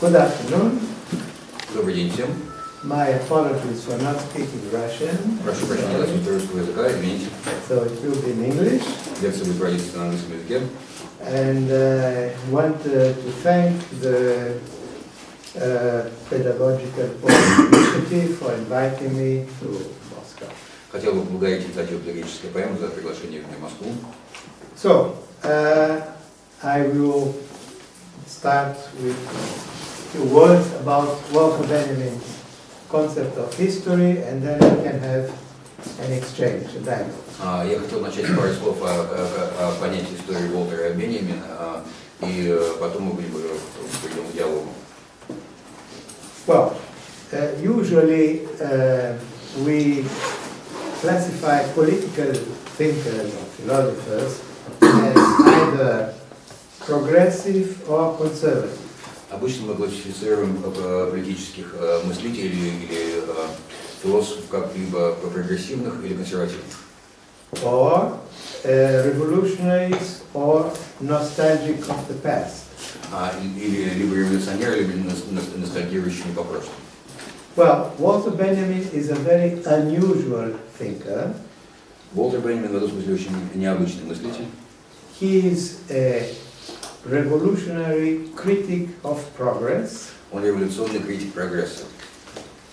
Good afternoon. Добрый день всем. My apologies for not speaking Russian. Прошу прощения за отсутствие русского языка, извините. So it will be in English. Лекция будет проводиться на английском языке. And I want to thank the Pedagogical Initiative for inviting me to Moscow. Хотел бы поблагодарить инициативу «Педагогическая поэма» за приглашение в Москву. So, I will start with a few words about Walter Benjamin's concept of history, and then we can have an exchange, a dialogue. Я хотел начать с пару слов о понятии истории Уолтера Беньямина, и потом мы перейдем к диалогу. Well, usually we classify political thinkers or philosophers as either progressive or conservative. Обычно мы классифицируем политических мыслителей или философов как либо прогрессивных или консервативных. Or revolutionaries or nostalgic of the past. Или либо революционеры, либо ностальгирующими по прошлому. Well, Walter Benjamin is a very unusual thinker. Уолтер Беньямин в этом смысле очень необычный мыслитель. He is a revolutionary critic of progress. Он революционный критик прогресса.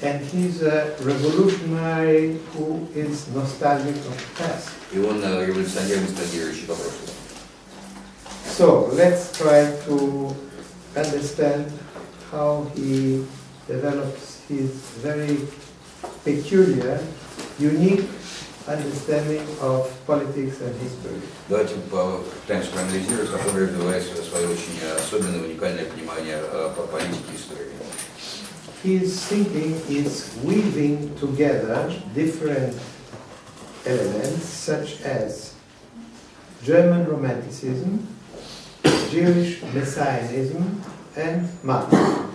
And he's a revolutionary who is nostalgic of the past. И он революционер, ностальгирующий по прошлому. So let's try to understand how he develops his very peculiar, unique understanding of politics and history. Давайте попытаемся проанализировать, как он развивает свое очень особенное, уникальное понимание политики и истории. His thinking is weaving together different elements such as German Romanticism, Jewish Messianism and Marxism.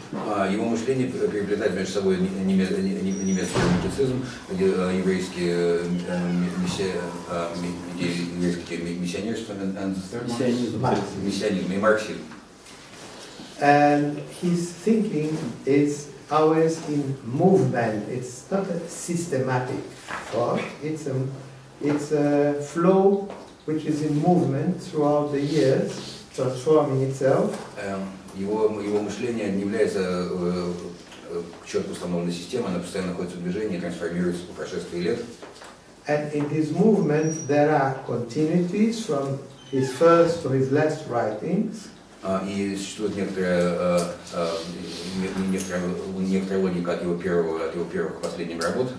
Его мышление переплетает между собой немецкий романтицизм, еврейский миссионерство, миссионизм и марксизм. And his thinking is always in movement. It's not a systematic thought. It's a flow which is in movement throughout the years, transforming itself. Его мышление не является четко установленной системой, она постоянно находится в движении, трансформируется по прошествии лет. And in this movement there are continuities from his first to his last writings. И существует некоторая логика от его первых к последним работ.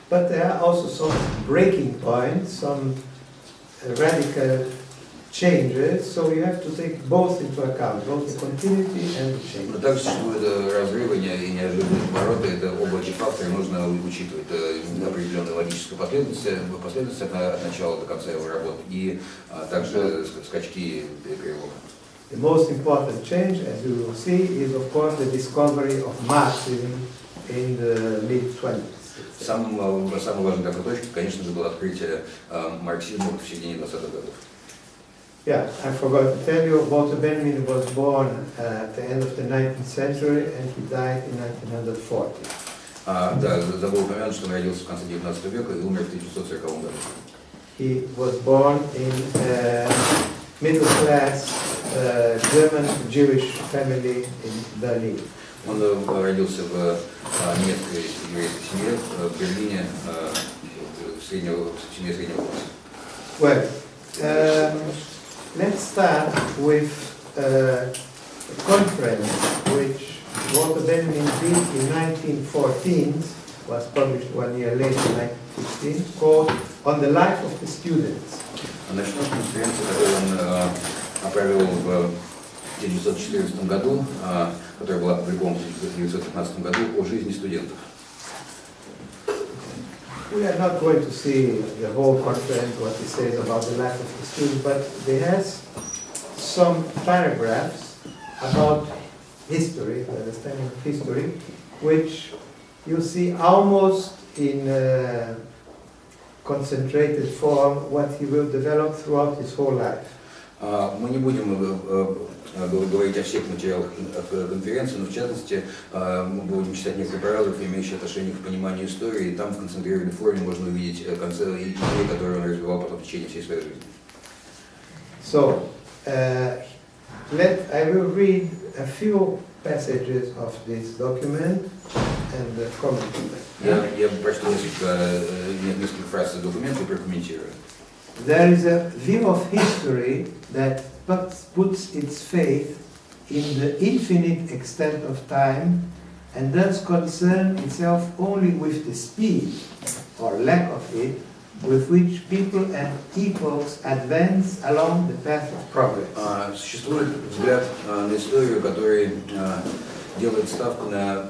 But there are also some breaking points, some radical changes, so you have to take both into account, both the continuity and the change. Но также существуют разрывы и неожиданные повороты, это оба эти факторы нужно учитывать. Определенная логическая последовательность от начала до конца его работ и также скачки и переломы. The most important change, as you will see, is of course the discovery of Marxism in the mid-20s. Самой важной такой точкой, конечно же, было открытие марксизма в середине 20-х годов. Yeah, I forgot to tell you, Walter Benjamin was born at the end of the 19th century and he died in 1940. Да, забыл упомянуть, что он родился в конце 19 века и умер в 1940 году. He was born in a middle-class German Jewish family in Berlin. Он родился в немецкой еврейской семье в Берлине, в семье среднего класса. Well, let's start with a conference which Walter Benjamin did in 1914, was published 1 year later, 1916, called On the Life of the Students. Начнем с конференции, которую он провел в 1914 году, которая была опубликована в 1915 году, о жизни студентов. We are not going to see the whole conference, what he says about the life of the student, but he has some paragraphs about history, the understanding of history, which you see almost in concentrated form what he will develop throughout his whole life. Мы не будем говорить о всех материалах конференции, но в частности мы будем читать некоторые параграфы, имеющие отношение к пониманию истории, и там в концентрированной форме можно увидеть идеи, которые он развивал потом в течение всей своей жизни. So, I will read a few passages of this document and comment on them. Я прочту несколько фраз из документа и прокомментирую. There is a view of history that puts its faith in the infinite extent of time and thus concerns itself only with the speed, or lack of it, with which people and epochs advance along the path of progress. Существует взгляд на историю, который делает ставку на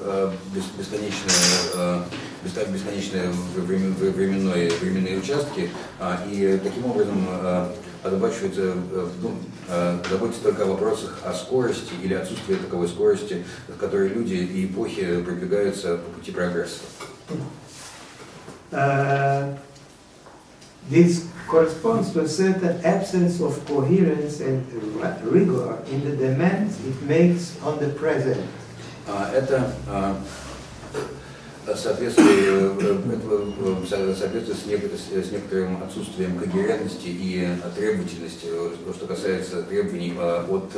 бесконечные временные участки, и таким образом заботится только о вопросах о скорости или отсутствии таковой скорости, с которой люди и эпохи продвигаются по пути прогресса. This corresponds to a certain absence of coherence and rigor in the demands it makes on the present. Это соответствует с некоторым отсутствием когерентности и требовательности, что касается требований от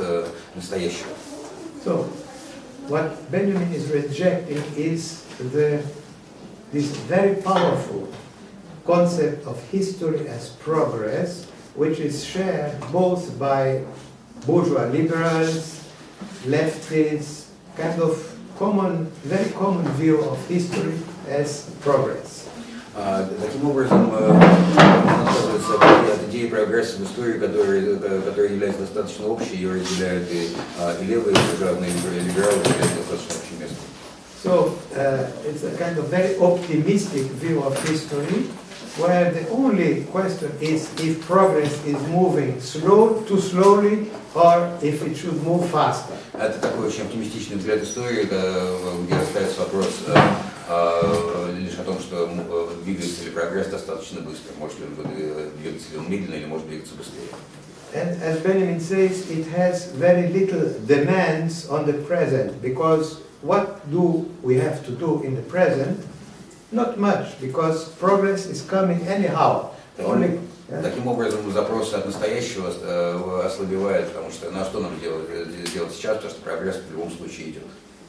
настоящего. So, what Benjamin is rejecting is this very powerful concept of history as progress, which is shared both by bourgeois liberals, leftists, kind of very common view of history as progress. Таким образом, он отказывается от идеи прогресса в истории, которая является достаточно общей, ее разделяют и левые, и буржуазные либералы, разделяют достаточно общее место. So, it's a kind of very optimistic view of history, where the only question is if progress is moving too slowly or if it should move faster. Это такой очень оптимистичный взгляд истории, где ставится вопрос лишь о том, что двигается ли прогресс достаточно быстро, может ли он двигаться медленно или может двигаться быстрее. And as Benjamin says, it has very little demands on the present, because what do we have to do in the present? Not much, because progress is coming anyhow. Таким образом, запросы от настоящего ослабевают, потому что что нам делать сейчас, потому что прогресс в любом случае идет.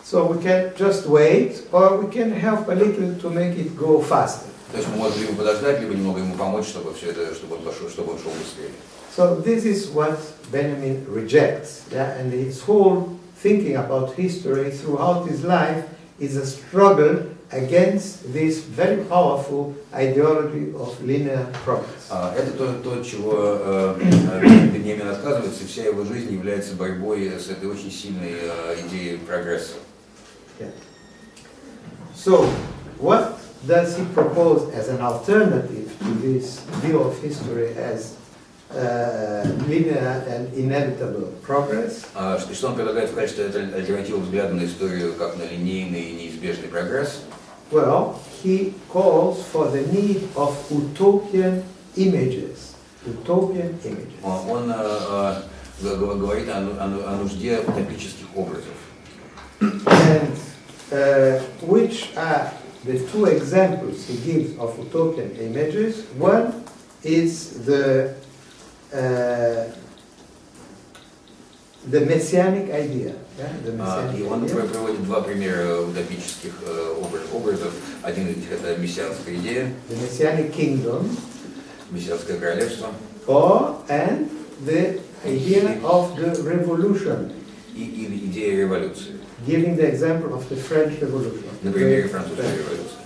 So we can just wait, or we can help a little to make it go faster. То есть мы можем либо подождать, либо немного ему помочь, чтобы он шел быстрее. So this is what Benjamin rejects, and his whole thinking about history throughout his life is a struggle against this very powerful ideology of linear progress. Это то, чего Беньямин отказывается, и вся его жизнь является борьбой с этой очень сильной идеей прогресса. Yeah. So, what does he propose as an alternative to this view of history as linear and inevitable progress? Что он предлагает в качестве альтернативы взгляда на историю как на линейный и неизбежный прогресс? Well, he calls for the need of utopian images. Utopian images. Он говорит о нужде утопических образов. And which are the two examples he gives of utopian images? One is the messianic idea. И он приводит два примера утопических образов. Один из них это мессианская идея. The messianic kingdom. Мессианское королевство. And the idea of the revolution. И идея революции. Giving the example of the French Revolution. На примере французской революции.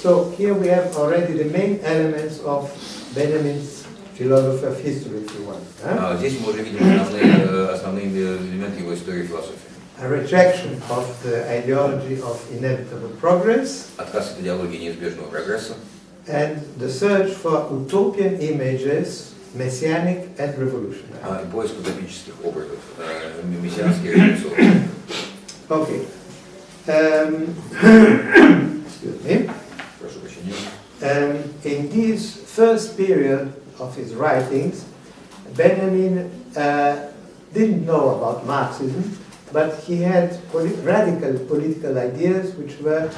So here we have already the main elements of Benjamin's philosophy of history, if you want. Здесь мы уже видим основные элементы его истории и философии. A rejection of the ideology of inevitable progress. Отказ от идеологии неизбежного прогресса. And the search for utopian images, messianic and revolutionary. И поиск утопических образов, мессианские и революционные. Okay. Excuse me. Прошу прощения. In this first period of his writings, Benjamin didn't know about Marxism, but he had radical political ideas which were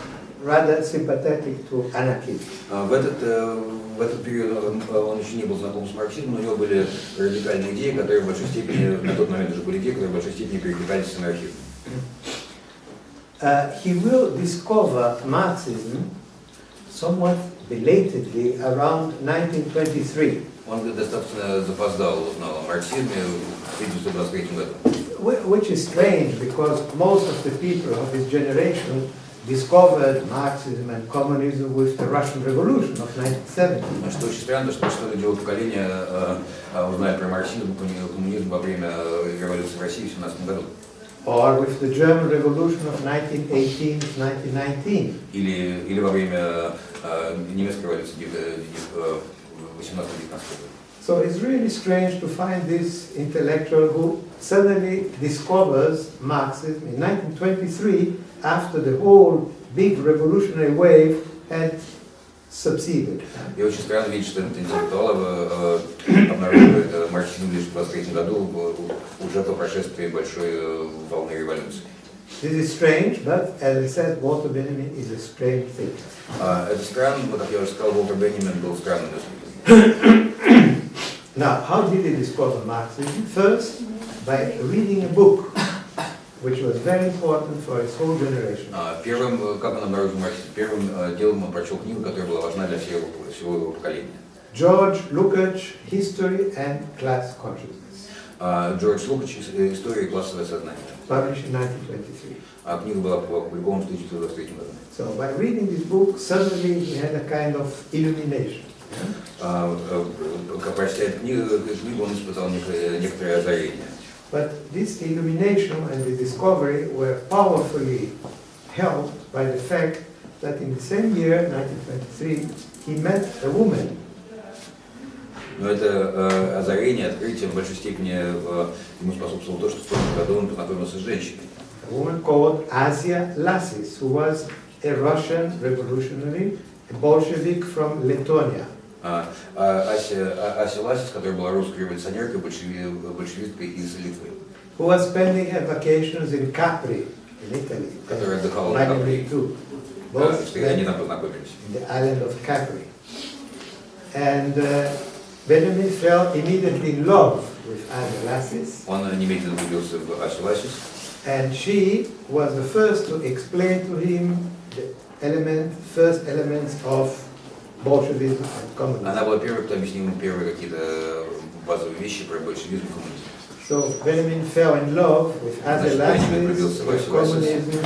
rather sympathetic to anarchy. В этот период он еще не был знаком с марксизмом, но у него были радикальные идеи, которые в большой степени, на тот момент уже были идеи, которые в большой степени перекликались с анархизмом. He will discover Marxism somewhat belatedly around 1923. Он достаточно запоздал, узнал о марксизме в 1923 году. Which is strange because most of the people of his generation discovered Marxism and communism with the Russian Revolution of 1970. Что очень странно, что люди его поколения узнали про марксизм и коммунизм во время революции в России в 1917 году. Or with the German Revolution of 1918-1919. Или во время немецкой революции 18-19 году. So it's really strange to find this intellectual who suddenly discovers Marxism in 1923 after the whole big revolutionary wave had subsided. И очень странно видеть, что этот интеллектуал обнаруживает марксизм лишь в 1923 году, уже по прошествии большой волны революции. This is strange, but as I said, Walter Benjamin is a strange thinker. Это странно, но, как я уже сказал, Уолтер Беньямин был странным мыслителем. Now, how did he discover Marxism? First, by reading a book, which was very important for his whole generation. Первым, как он обнаружил марксизм, первым делом он прочел книгу, которая была важна для всего его поколения. George Lukács, History and Class Consciousness. Джордж Лукач, «История и классовое сознание». Published in 1923. Книга была опубликована в 1923 году. So by reading this book, suddenly he had a kind of illumination. Прочтя книгу, он испытал некоторое озарение. But this illumination and the discovery were powerfully helped by the fact that in the same year, 1923, he met a woman. Но это озарение, открытие в большой степени ему способствовало то, что в том году он познакомился с женщиной. A woman called Asia Lassis, who was a Russian revolutionary, a Bolshevik from Lithuania. Ася Ласис, которая была русской революционеркой, большевисткой из Литвы. Who was spending her vacations in Capri, in Italy. Которая отдыхала в Капри. Both они там познакомились. In the island of Capri. And Benjamin fell immediately in love with Asia Lassis. Он немедленно влюбился в Асю Ласис. And she was the first to explain to him the first elements of Bolshevism and communism. Она была первой, кто объяснил ему первые какие-то базовые вещи про большевизм и коммунизм. So Benjamin fell in love with Asia Lassis, with communism,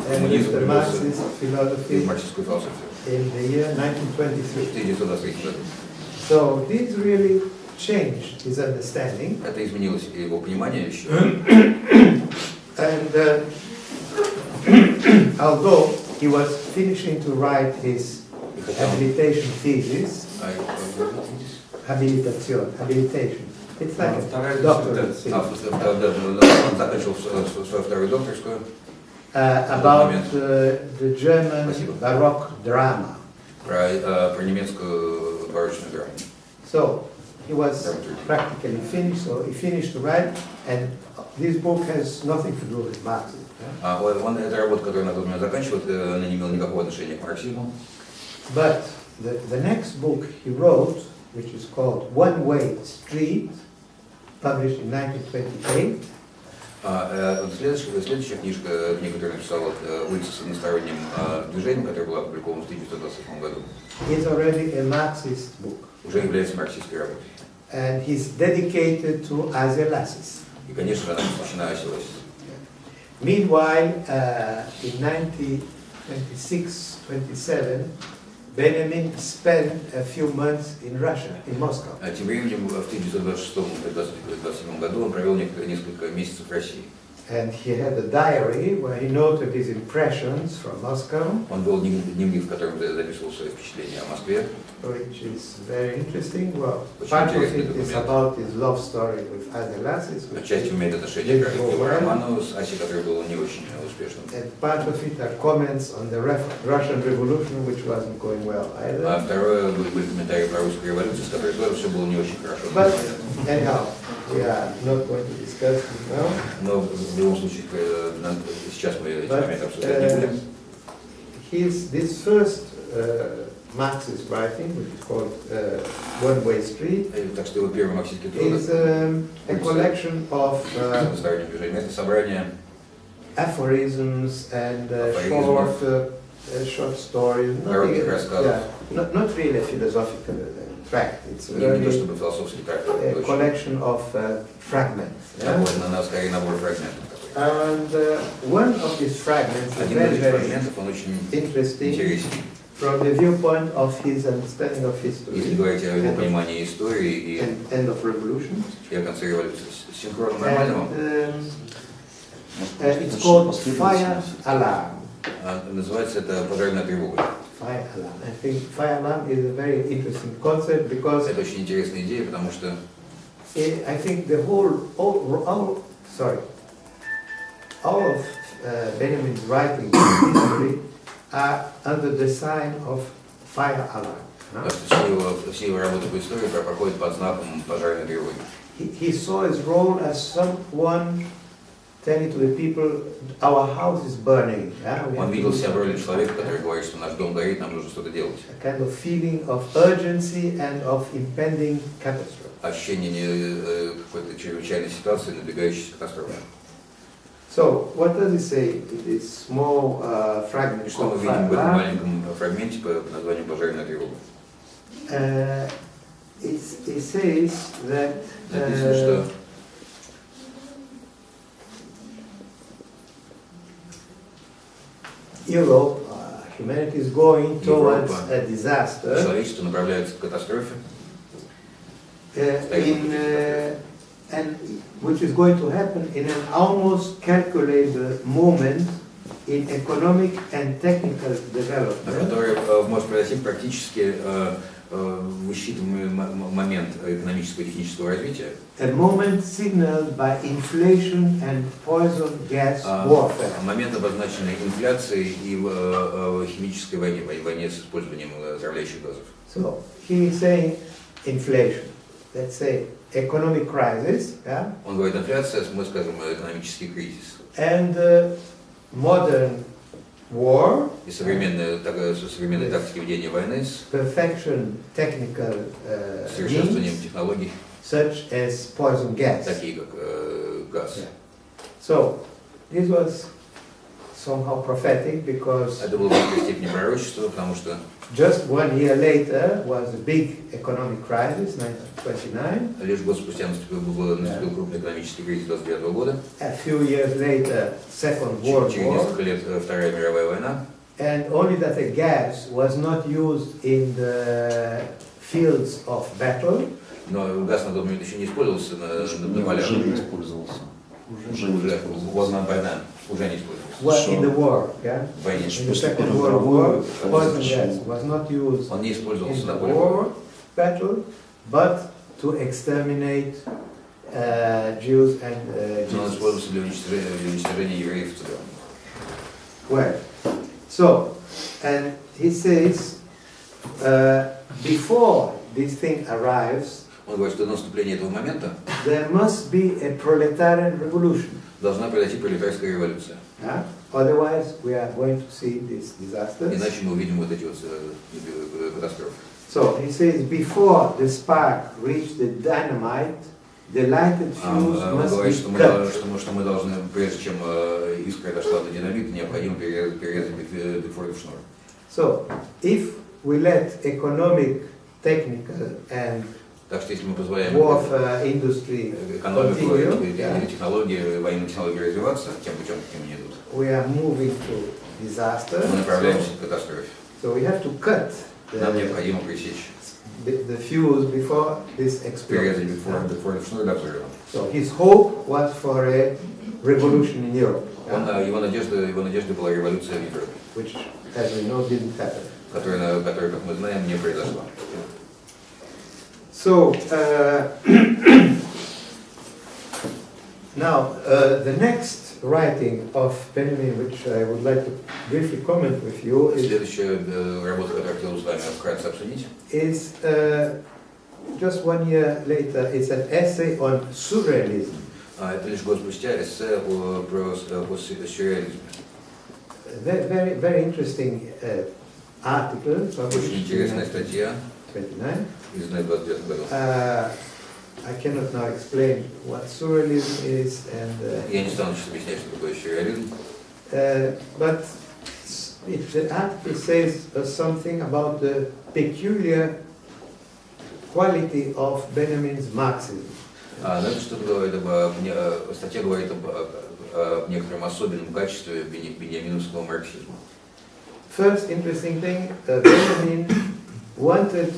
and with the Marxist philosophy in the year 1923. So this really changed his understanding. Это изменилось его понимание еще. And although he was finishing to write his habilitation thesis, habilitation. It's like a doctorate thesis. Он закончил свою вторую докторскую. About the German Baroque drama. Про немецкую барочную драму. So he was practically finished, so he finished to write, and this book has nothing to do with Marxism. Это работа, которую на тот момент заканчивает, она не имела никакого отношения к марксизму. But the next book he wrote, which is called One Way Street, published in 1928. Следующая книга, которую написал «Улица с односторонним движением», которая была опубликована в 1928 году, is already a Marxist book. Уже является марксистской работой. And he's dedicated to Asia Lassis. И, конечно, она посвящена Асе Ласис. Meanwhile, in 1926-27, Benjamin spent a few months in Russia, in Moscow. Тем временем в 1926-27 году он провел несколько месяцев в России. And he had a diary where he noted his impressions from Moscow. Он вел дневник, в котором записывал свои впечатления о Москве. Which is very interesting. Well, part of it is about his love story with Asia Lassis. Отчасти имеет отношение к его роману с Асей, который был не очень успешным. And part of it are comments on the Russian Revolution, which wasn't going well either. А второе были комментарии про русскую революцию, с которой тоже все было не очень хорошо. But anyhow, we are not going to discuss it now. Но в любом случае, сейчас мы эти моменты обсуждать не будем. This first Marxist writing, which is called One-Way Street, Так что его первый марксистский труд is a collection of это собрание aphorisms and short stories. Not really a philosophical tract. It's не то чтобы философский трактат, a collection of fragments. Скорее набор фрагментов. And one of these fragments is very interesting from the viewpoint of his understanding of history Если говорить о его понимании истории и end of revolution. И о конце революции синхронно нормального. It's called Fire Alarm. Называется это пожарная тревога. Fire alarm. I think fire alarm is a very interesting concept because это очень интересная идея, потому что I think the all of Benjamin's writings in history are under the sign of fire alarm. Все его работы по истории проходят под знаком пожарной тревоги. He saw his role as someone telling to the people, our house is burning. Он видел себя в роли человека, который говорит, что наш дом горит, нам нужно что-то делать. A kind of feeling of urgency and of impending catastrophe. Ощущение какой-то чрезвычайной ситуации, надвигающейся катастрофы. So, what does it say in this small fragment? Что мы видим в этом маленьком фрагменте под названием «Пожарная тревога»? It says that написано, что Europe, humanity is going towards a disaster. Человечество направляется к катастрофе. And which is going to happen in an almost calculable moment in economic and technical development. Который может произойти практически высчитываемый момент экономического и технического развития. A moment signaled by inflation and poison gas warfare. Момент, обозначенный инфляцией и химической войне, войне с использованием отравляющих газов. So he is saying inflation. Let's say economic crisis. Yeah? Он говорит инфляция, мы скажем экономический кризис. And modern war. И современные тактики ведения войны с perfection technical совершенствованием технологий, such as poison gas. Такие как газ. Yeah. So this was somehow prophetic because это было в некоторой степени пророчество, потому что just 1 year later was a big economic crisis, 1929. Лишь год спустя наступил крупный экономический кризис 1929 года. A few years later, Second World War. Через несколько лет Вторая мировая война. And only that the gas was not used in the fields of battle. Но газ на тот момент еще не использовался на полях. Уже не использовался. Уже война уже не использовался. Well, in the war, yeah. В войне. In the Second World War, poison gas was not used Он не использовался in на the поле war battle, but to exterminate Jews and Но он Jesus. использовался для уничтожения евреев в целом. Well, so, and he says, before this thing arrives, Он говорит, что до наступления этого момента there must be a proletarian revolution. должна произойти пролетарская революция. Yeah? Otherwise, we are going to see these disasters. Иначе мы увидим вот эти вот катастрофы. So he says, before the spark reached the dynamite, the lighted fuse Он must говорит, be cut. что мы должны, прежде чем искра дошла до динамита, необходимо перерезать бигфордов шнур. So, if we let economic, technical and Так что если мы позволяем warfare industry экономику, continue, технологии, военные технологии развиваться тем путем, каким они идут, we are moving to disaster. мы направляемся к катастрофе. So we have to cut Нам необходимо пресечь, the fuse before this перерезать explodes. бигфордов шнур до взрыва. So his hope was for a revolution in Europe, Его надежда была революция в Европе, which, as we know, didn't happen. которая, как мы знаем, не произошла. So now the next writing of Benjamin, which I would like to briefly comment with you, Следующая работа, которую я хотел с вами вкратце обсудить, is just 1 year later, it's an essay on surrealism. Это лишь год спустя эссе про сюрреализм. Very, very interesting article. Очень интересная статья 29. из 29 году. I cannot now explain what surrealism is, and Я не стану сейчас объяснять, что такое сюрреализм. but the article says something about the peculiar quality of Benjamin's Marxism. Но это что-то говорит статья говорит о некотором особенном качестве беньяминовского марксизма. First interesting thing, Benjamin wanted,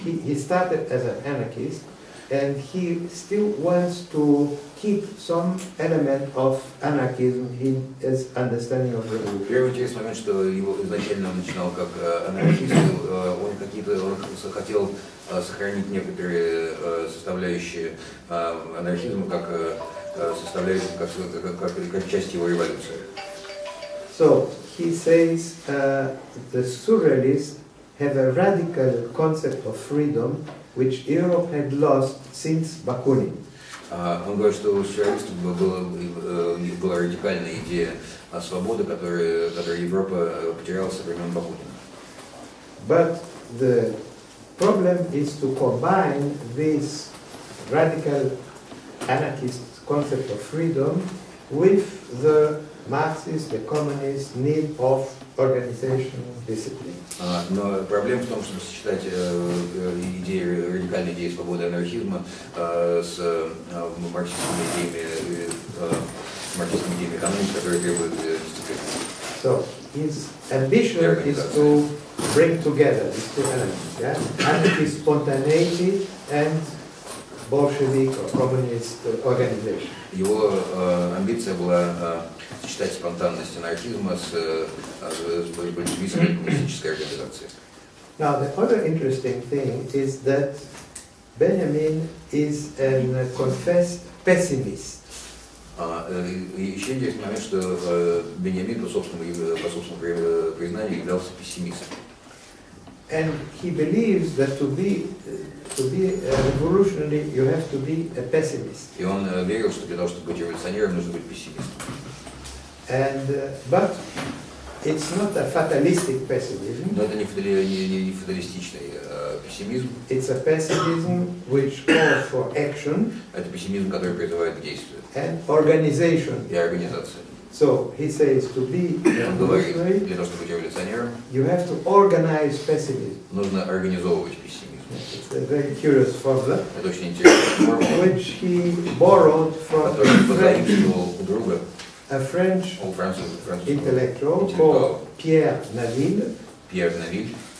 he started as an anarchist, and he still wants to keep some element of anarchism in his understanding of revolution. Первый интересный момент, что его изначально он начинал как анархист, он хотел сохранить некоторые составляющие анархизма как составляющие, как часть его революции. So he says the surrealists have a radical concept of freedom which Europe had lost since Bakunin. Он говорит, что у сюрреалистов была радикальная идея свободы, которую Европа потеряла со времен Бакунина. But the problem is to combine this radical anarchist concept of freedom with the Marxist, the communist need of organization, discipline. Но проблема в том, чтобы сочетать радикальные идеи свободы и анархизма с марксистскими идеями экономики, которые требуют дисциплины. So his ambition is to bring together these two elements, yeah? Anarchist spontaneity and Bolshevik or communist organization. Его амбиция была сочетать спонтанность анархизма с большевистской коммунистической организацией. Now the other interesting thing is that Benjamin is a confessed pessimist. Еще интересный момент, что Беньямин по собственному признанию являлся пессимистом. And he believes that to be a revolutionary, you have to be a pessimist. И он верил, что для того, чтобы быть революционером, нужно быть пессимистом. But it's not a fatalistic pessimism. Но это не фаталистичный пессимизм. It's a pessimism which calls for action. Это пессимизм, который призывает к действию. And organization. И организация. So he says to be revolutionary, для того, чтобы быть революционером, you have to organize pessimism. нужно организовывать пессимизм. It's a very curious formula. Это очень интересная формула, Which he borrowed from a French intellectual called Pierre Naville,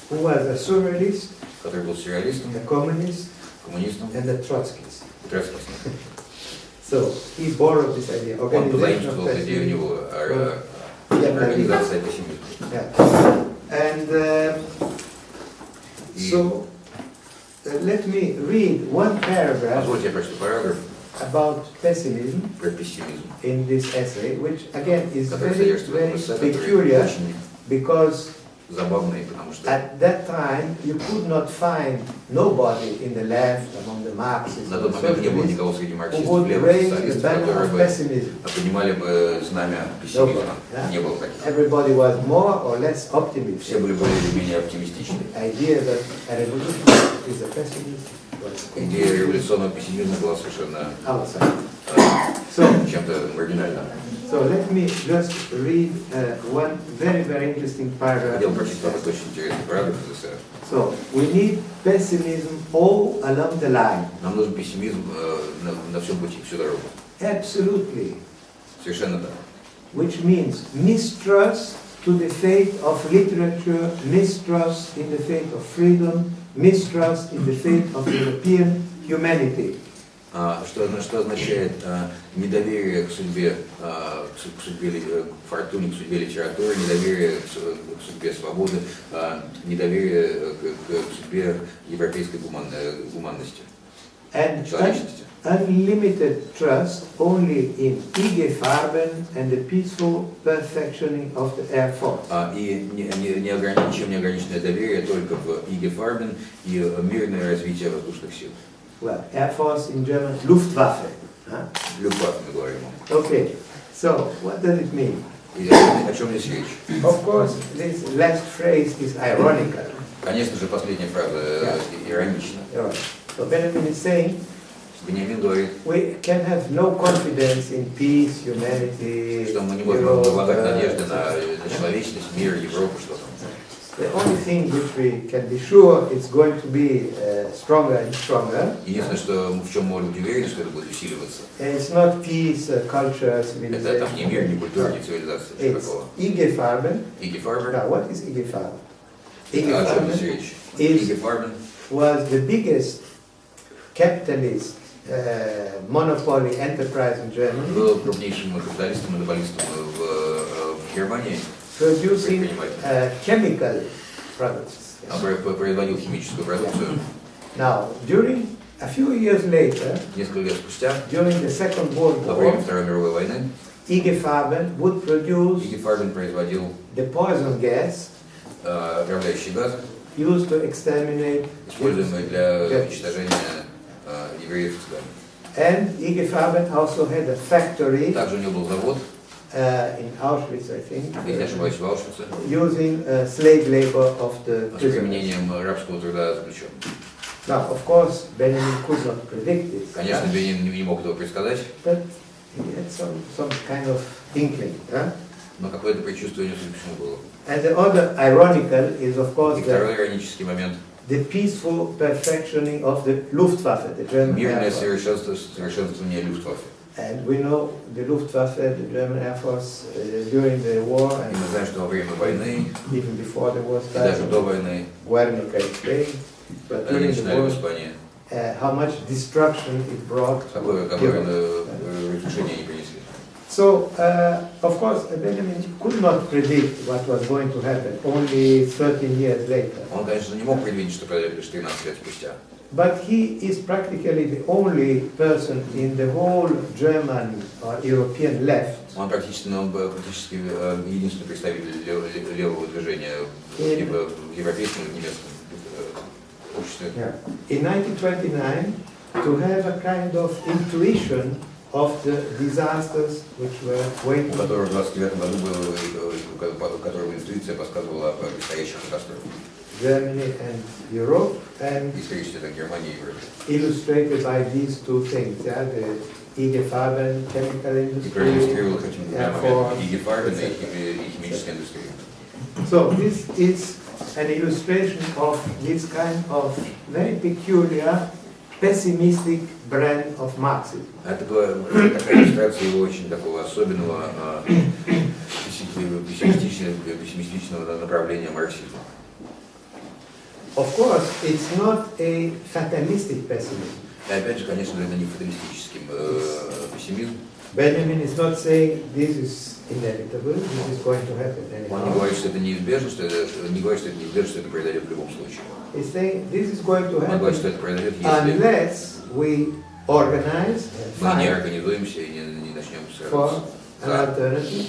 who was a surrealist, который был сюрреалистом, a communist, коммунистом, and a Trotskyist. троцкистом. So he borrowed this idea, Он позаимствовал идею у него организация пессимизма. And so let me read one paragraph Позвольте, я прочту параграф about pessimism про пессимизм, in this essay, which again is который very, содержится в very этом эссе, который peculiar очень because забавный, потому что at that time you could not find nobody in the left among the Marxists на and тот момент не было socialists никого среди who марксистов, would левых raise the социалистов, banner которые of бы pessimism. поднимали бы знамя пессимизма. Yeah. Не было таких. Everybody was more or less optimistic. Все были более или менее оптимистичны. The idea that a revolution is a pessimist was Идея революционного пессимизма была совершенно outside. чем-то маргинальным. So let me just read one very, very interesting paragraph. Хотел прочесть вам очень интересный параграф из эссе. So we need pessimism all along the line. Нам нужен пессимизм на всем пути, всю дорогу. Absolutely. Совершенно так. Which means mistrust to the fate of literature, mistrust in the fate of freedom, mistrust in the fate of European humanity. Что означает недоверие к судьбе фортуне, к судьбе литературы, недоверие к судьбе свободы, недоверие к судьбе европейской гуманности. And человечности. unlimited trust only in IG Farben and the peaceful perfectioning of the Air Force. И ничем не ограниченное доверие только в IG Farben и мирное развитие воздушных сил. Well, Air Force in German, Luftwaffe. Люфтваффе мы говорим. Okay, so what does it mean? И о чем здесь речь? Of course, this last phrase is ironical. Конечно же, последняя фраза иронична. Right. So Benjamin is saying, Беньямин говорит, we can have no confidence in peace, humanity, что мы не можем возлагать надежды на человечность, мир, Европу, что там. The only thing which we can be sure it's going to be stronger and stronger. Единственное, что в чем мы можем быть уверены, что это будет усиливаться. It's not peace, culture, civilization. Это там не мир, не культура, не цивилизация. It's IG Farben. IG Farben. Now, what is IG Farben? О чем здесь речь? IG Farben was the biggest capitalist monopoly enterprise in Germany. Был крупнейшим капиталистом, монополистом в Германии. Producing chemical products. Производил химическую продукцию. Now, during a few years later, Несколько лет спустя, during the Second World во время War, Второй мировой войны, IG Farben would produce IG Farben производил the poison gas отравляющие газы, used to exterminate используемые для уничтожения евреев и цыган. And IG Farben also had a factory Также у него был завод, in Auschwitz, I think, если не ошибаюсь, в Аушвице, using slave labor of the с prisoners. применением рабского труда заключенных. Now, of course, Benjamin could not predict this, Конечно, Беньямин не мог этого предсказать, but he had some kind of inkling. но какое-то предчувствие у него почему было. And the other ironical is, of course, И второй иронический момент. the peaceful perfectioning of the Luftwaffe, the German Мирное Air Force. совершенствование Люфтваффе. And we know the Luftwaffe, the German Air Force, during the war И and мы знаем, что во время войны, even before the war и даже started, до войны, Guernica in Spain, but они during the начинали в war, Испании. how much destruction it brought. Какое разрушение они принесли. So, of course, Benjamin could not predict what was going to happen only 13 years later. Он, конечно, не мог предвидеть, что произойдет лишь 13 лет спустя. But he is practically the only person in the whole German or European left Он практически единственный представитель левого движения либо в европейском и в немецком обществе. in 1929 to have a kind of intuition of the disasters which were У waiting. которого в 29 году у которого интуиция подсказывала о предстоящих катастрофах. Germany and Europe, and Исторически это Германия и Европа. illustrated by these two things, the IG Farben chemical И industry, проиллюстрировал этим Air моментом Force, и Гефарбен, etc. и химическая индустрия. So this is an illustration of this kind of very peculiar, pessimistic brand of Marxism. Это была такая иллюстрация его очень такого особенного пессимистичного направления марксизма. Of course, it's not a fatalistic pessimism. И опять же, конечно, это не фаталистический пессимизм. Benjamin is not saying this is inevitable, this is going to happen Он не anyhow. говорит, что это неизбежно, что это произойдет в любом случае. He's saying this is going to Он говорит, что happen это произойдет, если unless we organize and мы не fight организуемся и не начнем for сражаться an за alternative,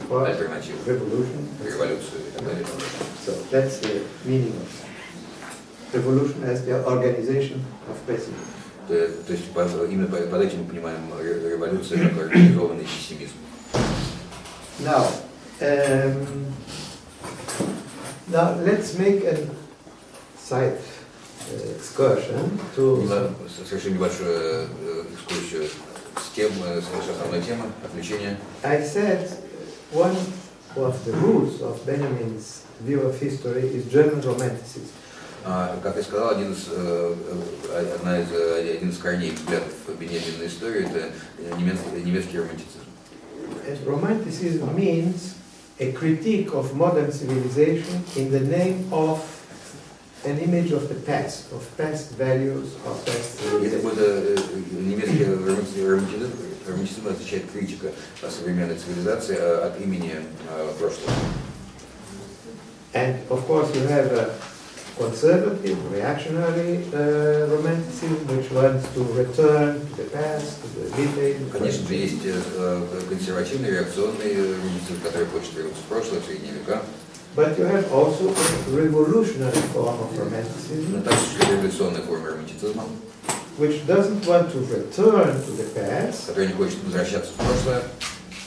for альтернативу, revolution. революцию и так далее. So that's the meaning of revolution as the organization of pessimism. То есть именно под этим мы понимаем революцию как организованный пессимизм. Now, let's make a side excursion to. Совершим небольшую экскурсию с тем, с основной темы отвлечения. I said one of the roots of Benjamin's view of history is German Romanticism. Как я сказал, один из корней взглядов Беньямина на историю – это немецкий романтицизм. And Romanticism means a critique of modern civilization in the name of an image of the past, of past values, of past civilization. Немецкий романтицизм означает критика современной цивилизации от имени прошлого. And of course you have conservative, reactionary romanticism, which wants to return to the past, to the details. Конечно же, есть консервативный, реакционный романтизм, который хочет вернуться в прошлое, в средние века. But you have also a revolutionary form of romanticism, Но также революционная форма романтицизма, which doesn't want to return to the past, который не хочет возвращаться в прошлое,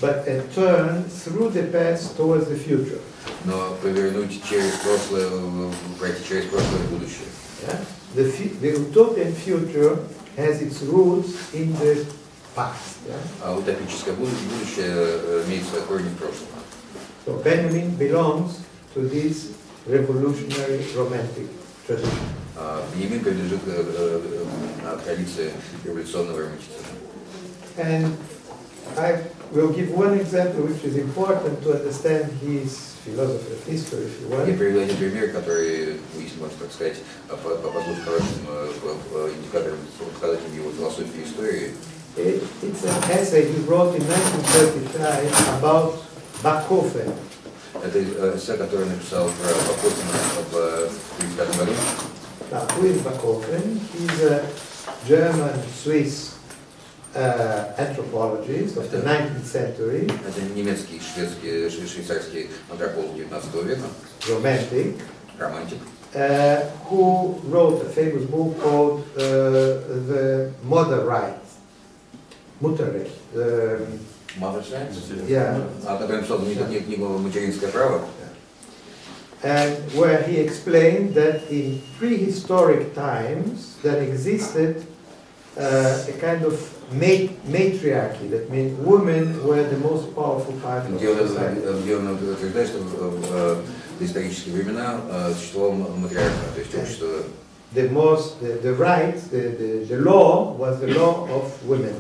but a turn through the past towards the future. но повернуть через прошлое, пройти через прошлое в будущее. Yeah? The utopian future has its roots in the past. Yeah? А утопическое будущее имеет свои корни в прошлом. So Benjamin belongs to this revolutionary romantic tradition. Беньямин принадлежит к традиции революционного романтицизма. And I will give one example which is important to understand his philosophy of history, if you Я want. приведу один пример, который, если можно так сказать, послужит хорошим индикатором, показателем его философии истории. It's an essay he wrote in 1935 about Bachofen. Это эссе, который написал про Бахофена в 1935 году. Now, who is Bachofen? He's a German-Swiss anthropologist of the 19th century. Это немецкий, шведский, швейцарский антрополог 19 века, Romantic, романтик, who wrote a famous book called The Mutterrecht. Mutterrecht, Yeah. который написал знаменитую книгу «Материнское право», And where he explained that in prehistoric times there existed a kind of matriarchy. That means women were the most powerful part of society. где он утверждает, что в доисторические времена существовал матриархат, то есть общество. The rights, the law was the law of women.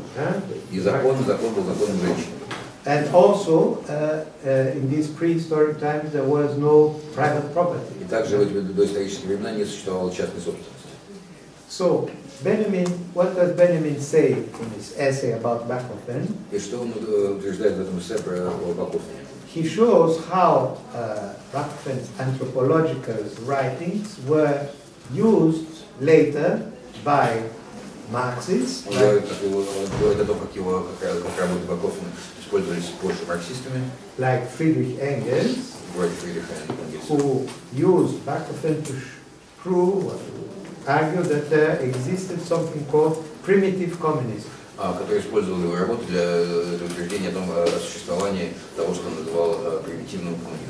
И закон был законом женщин. And also, in these prehistoric times, there was no private property. И также в эти доисторические времена не существовало частной собственности. So, what does Benjamin say in his essay about Bachofen? И что он утверждает в этом эссе про Бахофена? He shows how Bachofen's anthropological writings were used later by Marxists, Он говорит о том, как работы Бахофена использовались позже марксистами, like Friedrich Engels, вроде Фридриха Энгельса, who used Bachofen to prove or to argue that there existed something called primitive communism. который использовал его работу для утверждения о существовании того, что он называл примитивным коммунизмом.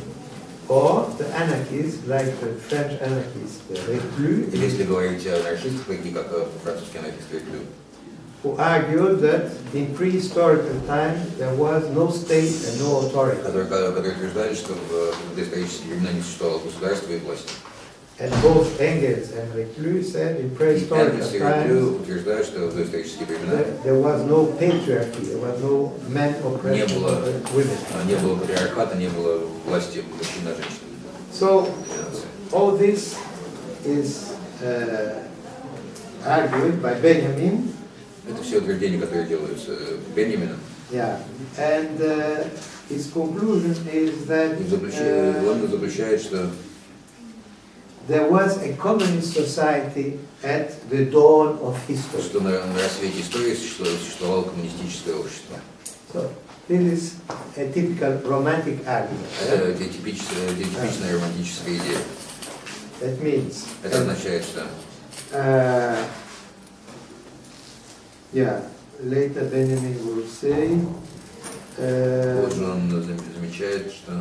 Or the anarchists, like the French anarchists, the Reclus, Или если говорить о анархистах, такие как французские анархисты Reclus, who argued that in prehistorical times there was no state and no authority. которые утверждали, что в доисторические времена не существовало государства и власти. And both Engels and Reclus said in И prehistorical Энгельс и times Reclus утверждают, что в доисторические времена there was no patriarchy, there was no man oppression over women. не было патриархата, не было власти мужчин над женщинами. So all this is argued by Benjamin. Это все утверждения, которые делаются Беньямином. Yeah, and his conclusion is that Он заключает, что there was a communist society at the dawn of history. что на рассвете истории существовало коммунистическое общество. So this is a typical romantic argument. Это типичная романтическая идея. That means, Это означает, что later Benjamin will say, позже он замечает, что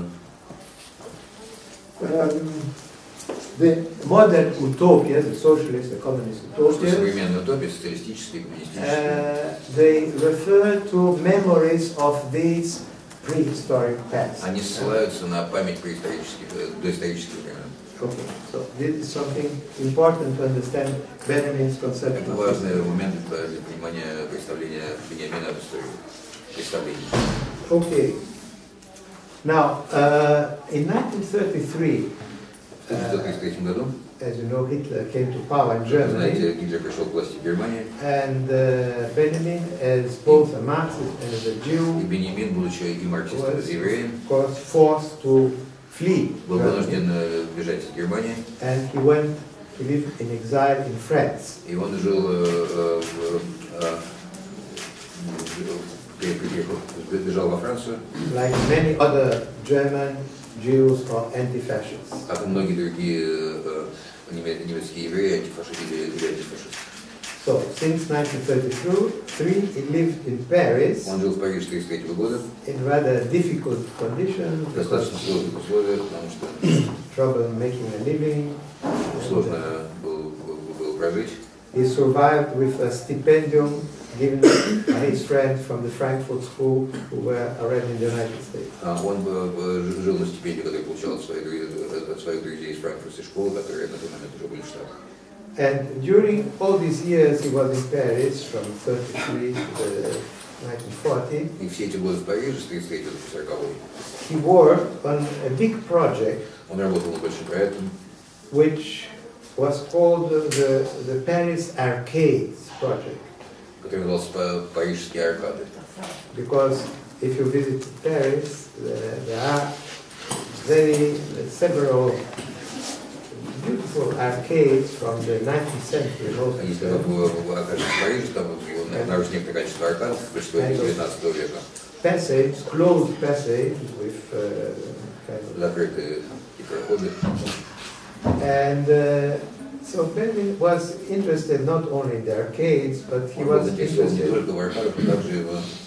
the modern utopia, the socialist, the communist utopia, современная утопия, социалистическая и коммунистическая, they refer to memories of these prehistoric past. они ссылаются на память доисторических времен. Okay, so this is something important to understand Benjamin's concept. Это важный момент для понимания представления Беньямина об истории. Представления. Okay. Now, in 1933, В 1933 году, as you know, Hitler came to power in вы знаете, Germany, Гитлер пришел к власти в Германии, and Benjamin, as both a Marxist and as a и Jew, Беньямин, будучи и марксистом, was и евреем, of course forced to flee был Germany. вынужден бежать из Германии, And he went he lived in exile in France. И он жил, бежал во Францию. Like many other German Jews or anti-fascists. Как и многие другие немецкие евреи, антифашисты или антифашисты. So, since 1933, he lived in Paris. Он жил в Париже 1933 года. In rather difficult conditions. Достаточно сложных условиях, потому что trouble making a living. Сложно было прожить. He survived with a stipendium given by his friends from the Frankfurt School who were already in the United States. Он жил на стипендии, которую получал от своих друзей из Франкфуртской школы, которые на тот момент уже были в Штатах. And during all these years he was in Paris from 1933 to 1940. И все эти годы в Париже, с 1933 до 1940. He worked on a big project. Он работал над большим проектом, which was called the Paris Arcades project. который назывался «Парижские аркады». Because if you visit Paris, there are several beautiful arcades from the 19th century. Если вы окажетесь в Париже, там обнаружите некоторое количество аркад, большинство из 19 века. Passage, closed passage with закрытые проходы. And so Benjamin was interested not only in the arcades, but he was interested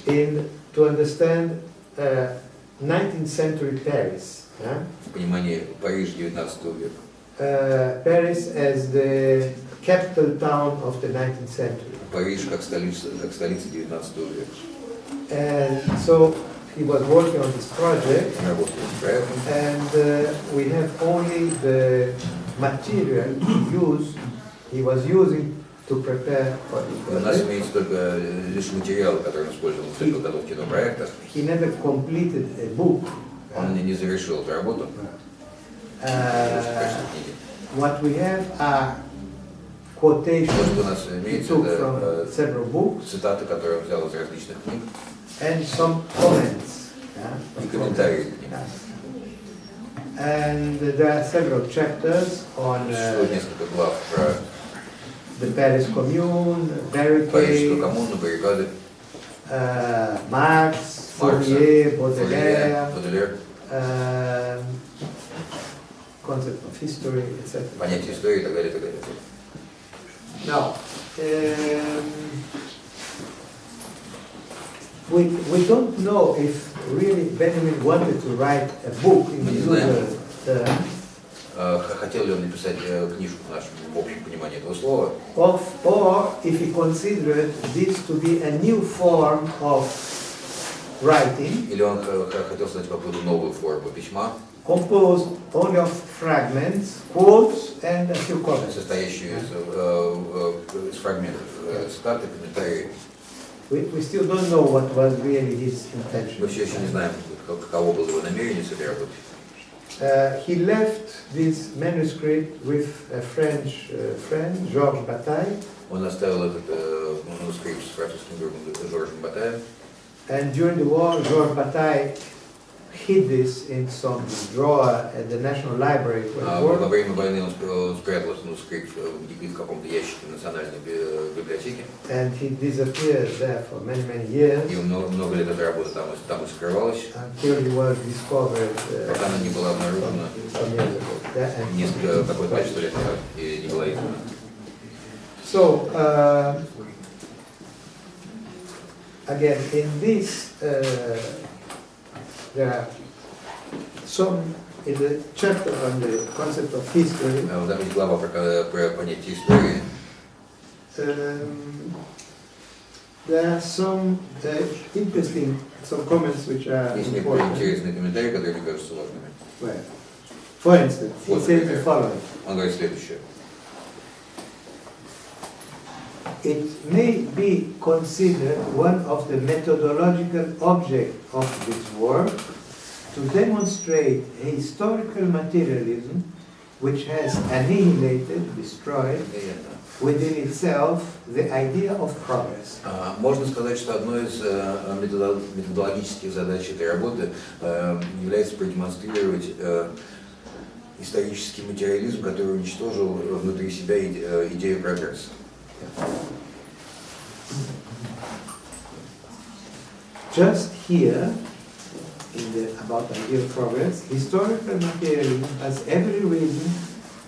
in to understand 19th century Paris. Понимание Париж 19 века. Paris as the capital town of the 19th century. Париж как столица 19 века. And so he was working on this project, and we have only the material he was using to prepare for this project. У нас имеется только лишь материал, который он использовал для подготовки этого проекта. He never completed a book. Он не завершил эту работу. What we have are quotations he took from several books, цитаты, которые он взял из различных книг, and some comments. и комментарии к ним. And there are several chapters on несколько глав про the Paris Commune, Парижскую barricade, коммуну, баррикады, Marx, Fourier, Baudelaire, concept of history, etc. понятие истории и так далее, и так далее. Now, we don't know if really Benjamin wanted to write a book in the хотел ли он написать книжку в нашем общем понимании этого слова, or if he considered this to be a new form of writing, или он хотел создать какую-то новую форму письма, composed only of fragments, quotes, and a few comments. состоящую из фрагментов цитат и комментариев. We still don't know what was really his intention. Мы все еще не знаем, каково было его намерение с этой работой. He left this manuscript with a French friend, Georges Bataille. Он оставил этот манускрипт с французским другом Жоржем Батаем. And during the war, Georges Bataille hid this in some drawer at the National Library. Во время войны он спрятал этот манускрипт в каком-то ящике национальной библиотеки. And he disappeared there for many, many years. И много лет эта работа там и скрывалась. Until he was discovered. Пока она не была обнаружена какое-то количество лет назад и не была издана. So, again, in this, there are some, in the chapter on the concept of history, Там есть глава про понятие истории. there are some interesting, some comments which are Есть некоторые important. интересные комментарии, которые мне кажутся важными. Well, for instance, he says the following. Он говорит следующее. It may be considered one of the methodological objects of this work to demonstrate a historical materialism which has annihilated, destroyed within itself the idea of progress. Можно сказать, что одной из методологических задач этой работы является продемонстрировать исторический материализм, который уничтожил внутри себя идею прогресса. Just here, about idea of progress, historical materialism has every reason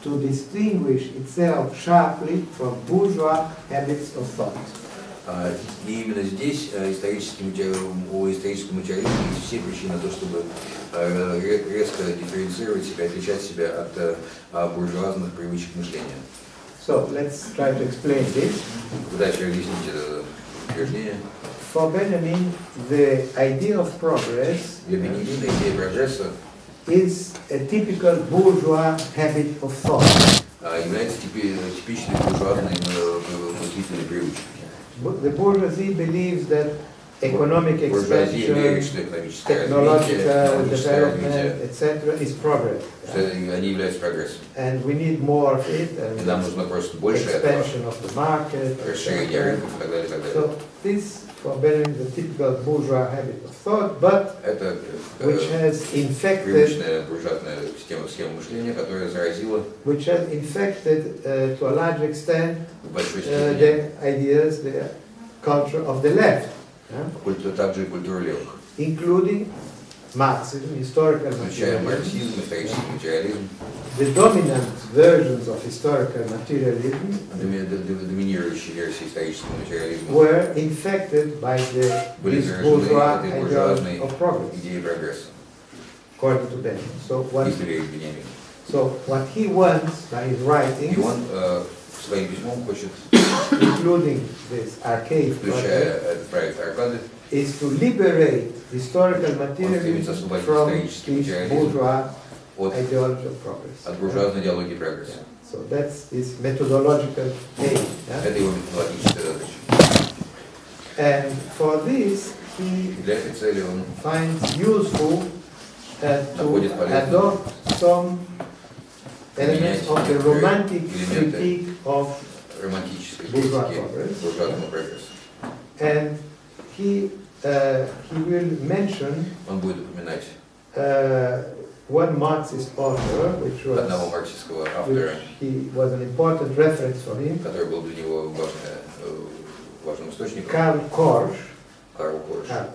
to distinguish itself sharply from bourgeois habits of thought. И именно здесь у исторического материализма есть все причины на то, чтобы резко дифференцировать себя, отличать себя от буржуазных привычек мышления. So let's try to explain this. Дальше объяснить это утверждение. For Benjamin, the idea of progress Для Беньямина идея прогресса is a typical bourgeois habit of thought. Является типичной буржуазной мыслительной привычкой. The bourgeoisie believes that economic expansion, technological development, etc. is progress. Они являются прогрессом. And we need more of it, and И нам нужно просто больше этого, expansion of the market, расширение etc. рынков и так далее, и так далее. So this, for Benjamin, is a typical bourgeois habit of thought, but Это which has infected, привычная буржуазная схема мышления, которая заразила which has infected to a large extent в большой степени the ideas, the culture of the left, также и культуру левых, including Marxism, historical включая materialism. марксизм, исторический материализм. The dominant versions of historical materialism Доминирующие версии исторического материализма were infected by были this заражены bourgeois этой ideology буржуазной of progress, идеей прогресса, according to Benjamin. если верить Беньямину. So what he wants by his И writings, он своим письмом хочет, including this archaic включая project, этот проект Аркады, is to liberate historical materialism from this bourgeois ideology of progress. от буржуазной идеологии прогресса. So that's his methodological aim. Это его методологическая задача. And for this, he Для этой цели он finds useful находит to полезным adopt some elements of the romantic элементы critique of, романтической Буржуа критики прогресс. буржуазного прогресса. and he will mention Он будет упоминать one Marxist author, одного марксистского автора, which he was an important reference for him, который был для него важным источником, Karl Korsch, Карл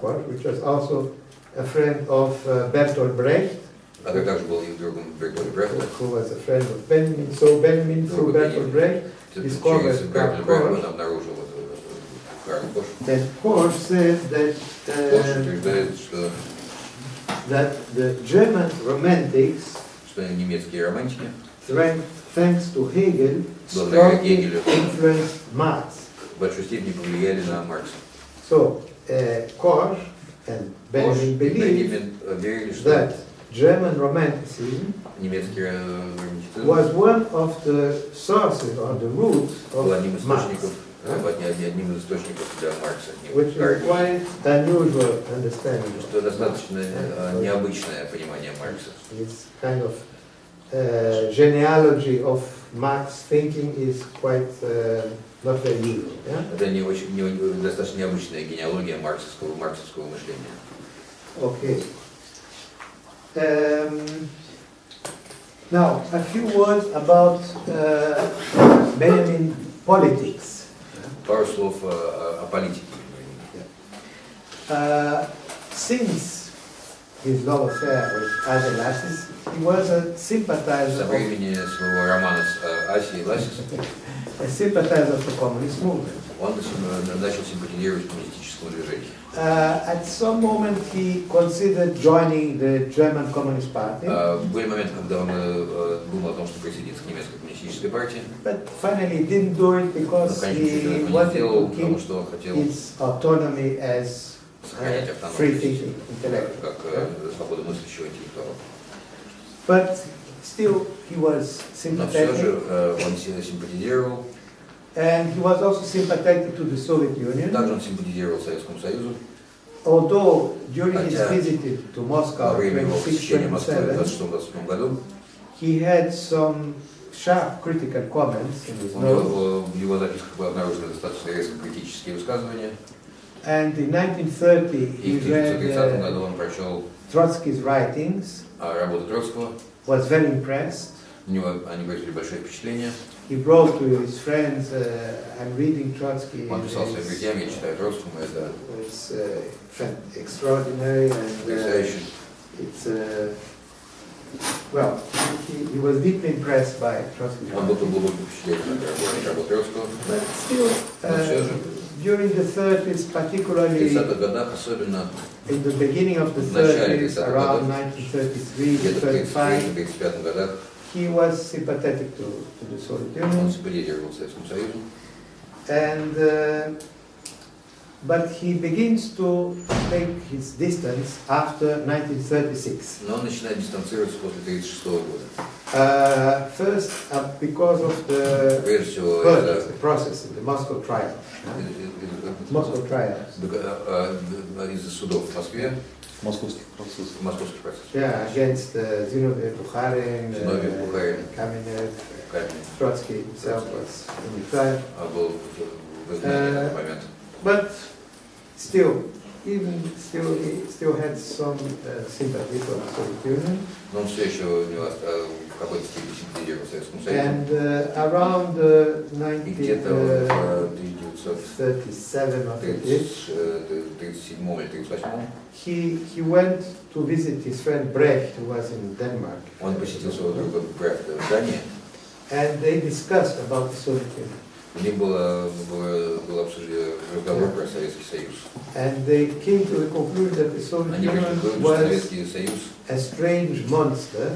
Корш, which was also a friend of Bertolt Brecht, который также был и другом Бертольда Брехта. who was a friend of Benjamin. So Benjamin, through Bertolt Brecht, discovered Через Karl Бертольда Брехта он Korsch. обнаружил Карл Корш. And Korsch said Корш утверждает, that the German romantics, что немецкие романтики thanks to Hegel, благодаря strongly Гегелю influenced Marx. в большой степени повлияли на Маркса. So Korsch and Benjamin believed Беньямин верили, что that German romanticism немецкий романтицизм was one of the sources or the roots был одним of из Marx, источников, одним из источников для Маркса. which is quite unusual understanding. Что достаточно необычное понимание Маркса. This kind of genealogy of Marx thinking is quite not very usual. Yeah? Это достаточно необычная генеалогия марксовского мышления. Okay. Now, a few words about Benjamin politics. Пару слов о политике. Since his love affair with Asa Lassis, he was a sympathizer Со времени своего романа с Асией Лассис of the communist movement. он начал симпатизировать коммунистическому движению. At some moment he considered joining the German Communist Party, Были моменты, когда он думал о том, что присоединится к немецкой коммунистической партии, but finally didn't do it но, because конечно, he этого не wanted сделал, to потому keep что он хотел his autonomy as сохранять free автономность thinking intellectual. как свободу мыслящего интеллектуала. But still he was Но все же sympathetic, он сильно симпатизировал. and he was also sympathetic to the Soviet Union. Также он симпатизировал Советскому Союзу. Although during his Хотя visit to Во Moscow время in его посещения Москвы в 26-27, 26-27 году he had some sharp critical comments in his notes. в его записках были обнаружены достаточно резко критические высказывания. And in 1930 И he в 1930 read году он прочел Trotsky's writings, работу Троцкого, was very impressed. У него они произвели большое впечатление. He wrote to his friends, I'm reading Trotsky. Он писал своим друзьям, я читаю Троцкому, это It's extraordinary and потрясающе. it's well, he was deeply impressed by Trotsky. Он был глубоко впечатлен от работы Троцкого. But still, during the 30s, В particularly 30-х годах, особенно in the beginning of the 30s, around 1933 to где-то в 35, 1935 годах, he was sympathetic to the Soviet Union. он симпатизировал Советскому Союзу. And but he begins to take his distance after 1936. Но он начинает дистанцироваться после 1936 года. First, because of the Прежде всего, process in the Moscow trial. Moscow trials. Из-за судов в Москве. Московских процессов. Московских процессов. Yeah, against Zinoviev, Bukharin, Kamenev, Trotsky himself was in the trial. Был в изгнании на этот момент. But still, he still had some sympathy for the Soviet Union. Но он все еще у него в какой-то степени симпатизировал Советскому Союзу. And around И где-то в 1937 or 1937 или 1938 he went to visit his friend Brecht, who was in Denmark. он посетил своего друга Брехта в Дании. And they discussed about the Soviet Union. У них был разговор про Советский Союз. And they came to the conclusion that the Soviet Они пришли к Union выводу, что was Советский Союз a strange monster.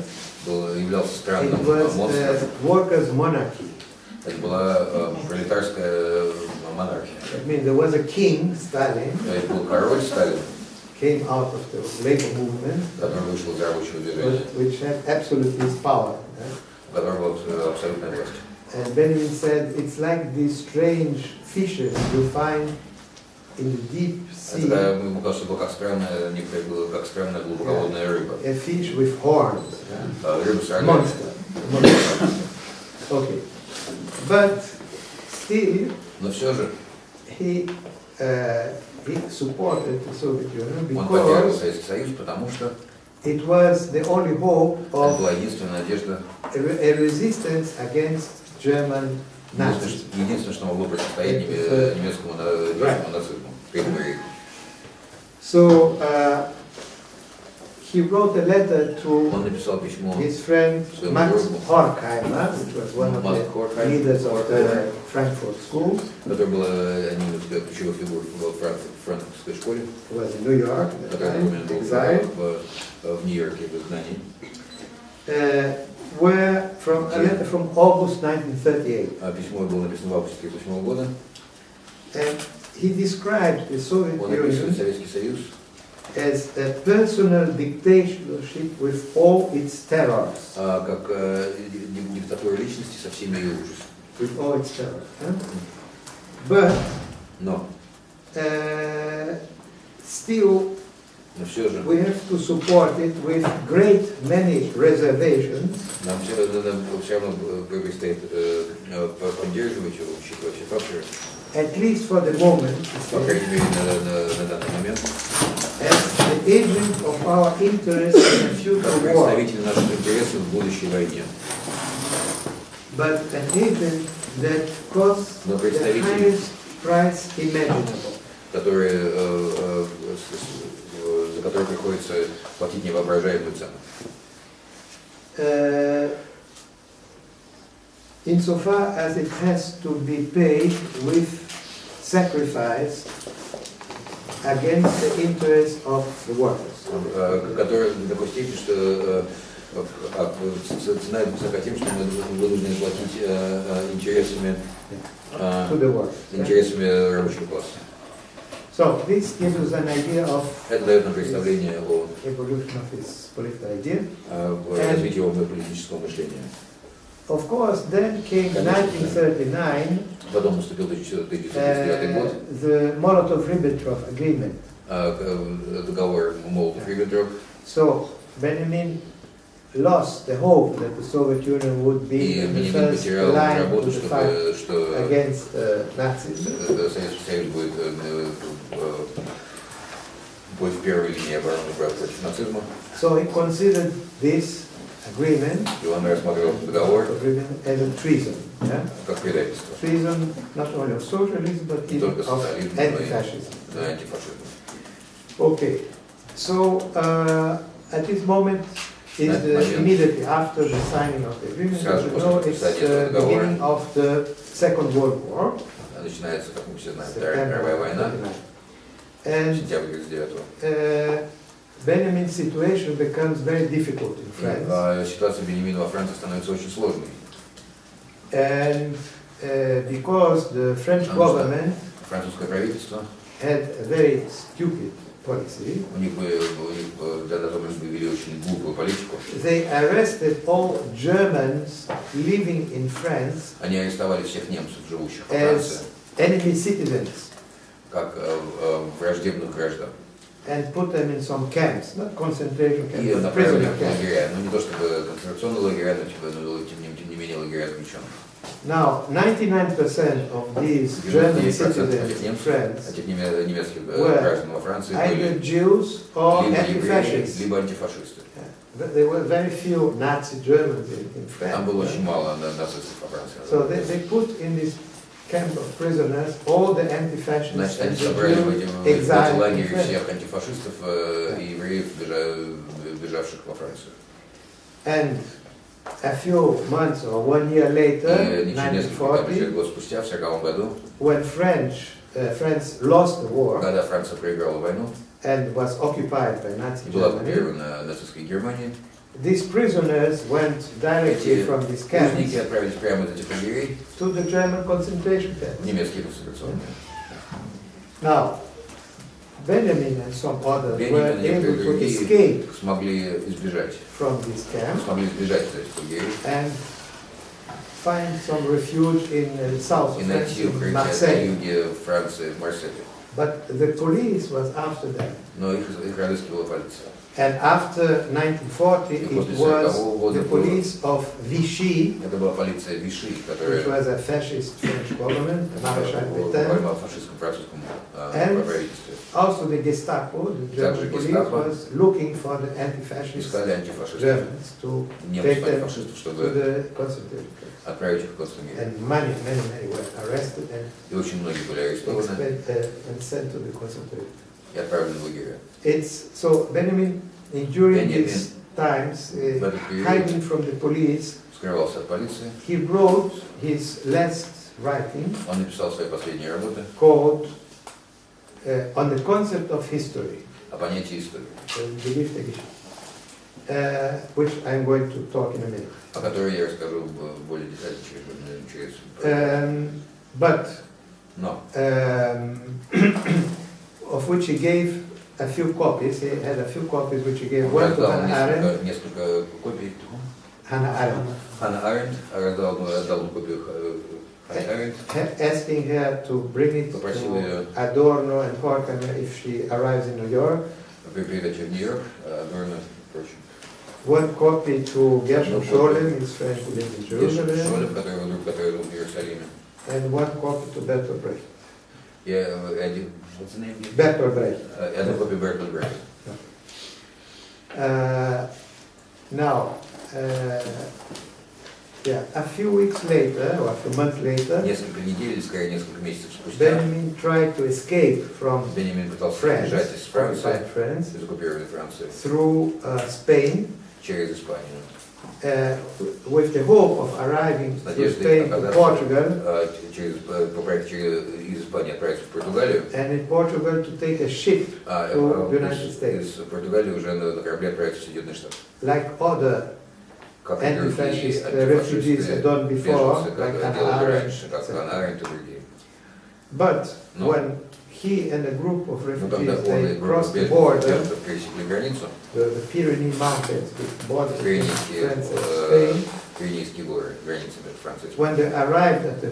являлся It странным was монстром. a workers' monarchy. Это была пролетарская монархия. I mean, there was a king, Stalin, Это был король Сталин, came out of the labor movement, который вышел из рабочего движения, which had absolute power. у которого была абсолютная власть. And Benjamin said, it's like these strange fishes you find in the deep sea. Это было как странная, некоторые было как странная глубоководная рыба. A fish with horns. Рыба с рогами. Monster. Okay. But still, Но все же he supported the Soviet Union он поддерживал because Советский Союз, потому что it was the only hope это of была единственная надежда, a resistance against German Nazism. единственное, что могло противостоять немецкому нацизму. So he wrote a letter Он to написал письмо his friend Max Horkheimer, which was one of the leaders of the Frankfurt School. который был одним из ключевых фигур в франкфуртской школе, He was in New York at the который time, был exiled. в Нью-Йорке в изгнании. Where from a letter from August 1938. Письмо было написано в августе 1938 года. And he described the Soviet Он описывает Union Советский Союз as a personal dictatorship with all its terrors. как диктатура личности со всеми ее ужасами. With all its terrors. But Но still, Но все же we have to support it with great many reservations. нам все равно предстоит поддерживать его, учитывая все факторы, At least for the moment, по крайней мере на данный момент, as the agent of our interest in a future как war, представитель наших интересов в будущей войне. but an agent that costs Но the представитель, highest price imaginable. за который приходится платить невоображаемую цену. Insofar as it has to be paid with sacrifice against the interest of the workers. Который до такой степени, что цена высока тем, что мы вынуждены платить интересами рабочего класса. So this gives us an idea of Это дает нам представление о evolution of his political idea. развитии его политического мышления. Of course, then came 1939, Потом наступил 1939 год, the Molotov-Ribbentrop agreement. Договор Молотов-Риббентроп. So Benjamin lost the hope that the Soviet Union would be in the first line to the fight against Nazis. Советский Союз будет в первой линии обороны против нацизма. So he considered this agreement, И он рассматривал договор agreement as a treason. Yeah? как предательство. Treason not only of socialism but Не even только of социализм, но anti-fascism. и антифашизм. Okay, so at this moment is immediately after the signing of the agreement. As you know, it's the beginning of the Second World War. Начинается, как мы все знаем, Вторая мировая война. And Сентябрь 1939. Benjamin's situation becomes very difficult in France. Ситуация Беньямина во Франции становится очень сложной. And because the French government Французское правительство had a very stupid policy, у них вели очень глупую политику. they arrested all Germans living in France Они арестовали всех немцев, живущих во Франции, as enemy citizens как враждебных граждан. and put them in some camps, not concentration И camps, but направили prisoner в camps. лагеря, ну не то чтобы концентрационные лагеря, но тем не менее лагеря заключенных. Now, 99% of these German 99% citizens этих in немцев, France этих немецких граждан во Франции either были Jews or либо евреи, anti-fascists. либо антифашисты. There were very few Nazi Germans in Там было France. очень мало нацистов во Франции. So they put in this camp of prisoners all the anti-fascists Значит, and они the собрали в Jews эти exiled in лагеря France. всех антифашистов и евреев, бежавших во Францию. And a few months or 1 year later, И несколько 1940, год спустя, в 1940 году, when France lost the war когда Франция проиграла войну and was occupied by Nazi и была Germany, оккупирована нацистской Германией, these prisoners went directly эти from these camps узники отправились прямо из этих лагерей to the German concentration в camps. немецкие концентрационные. Now, Benjamin and some others were Беньямин и able некоторые to escape другие смогли избежать из лагерей and find some refuge in the south и of France, найти in укрытие на Marseille. юге Франции, в Марселе. But the police was after them. Но их разыскивала полиция. And after 1940, it was the police of Vichy, Это была полиция Виши, which которая was a fascist French government, Maréchal Pétain. борьба в фашистском французском правительстве. Also the Gestapo, the German police, was looking for the anti-fascist Искали антифашистов, Germans to немцев take them антифашистов, to чтобы the concentration camps. отправить их в концлагерь. And many were arrested И очень многие были арестованы and sent to the concentration camps. и отправлены в лагеря. It's so Benjamin, during Benjamin, these times, в этот период hiding from the police, скрывался от полиции. he wrote his last writing Он написал свои последние работы called On the Concept of History, о понятии истории, which I'm going to talk in a minute. о которой я расскажу более детально через But Но of which he gave a few copies. He had a few copies which he gave он one to раздал Hannah Arendt. несколько копий. Hannah Arendt, Ханна Аренд отдал копию Ханне Аренд, asking her to bring it Попросил ее to Adorno and Horkheimer if she arrives in New York. при передаче в Нью-Йорк, Адорно и прочим. One copy to Gershom Scholem, his friend who lives in Гершом Jerusalem, Шолем, который жил в Иерусалиме. and one copy to Bertolt Brecht. И один, what's the name? Bertolt Brecht. И одну копию Бертольд Брехта. Now, a few weeks later, or a few months later, Несколько недель, или скорее несколько месяцев спустя, Benjamin tried to escape from Беньямин пытался France, бежать из Франции, occupied France, из оккупированной Франции, through Spain, через Испанию, with the hope of arriving с through надеждой Spain to Portugal, по проекту из Испании отправиться в Португалию, and in Portugal to take a ship to the United States. из Португалии уже на корабле отправиться в Соединенные Штаты. Like other Как и anti-fascist другие refugees had done before, беженцы, like как Hannah делали Arendt, раньше, как etc. Ханна Аренд и другие. But No. when he and a group of Но когда refugees он they и группа crossed the border, беженцев пересекли границу, the Pyrenees Mountains, the border between France and Spain, Пиренейские горы, границы между Францией и Испанией. when they arrived at the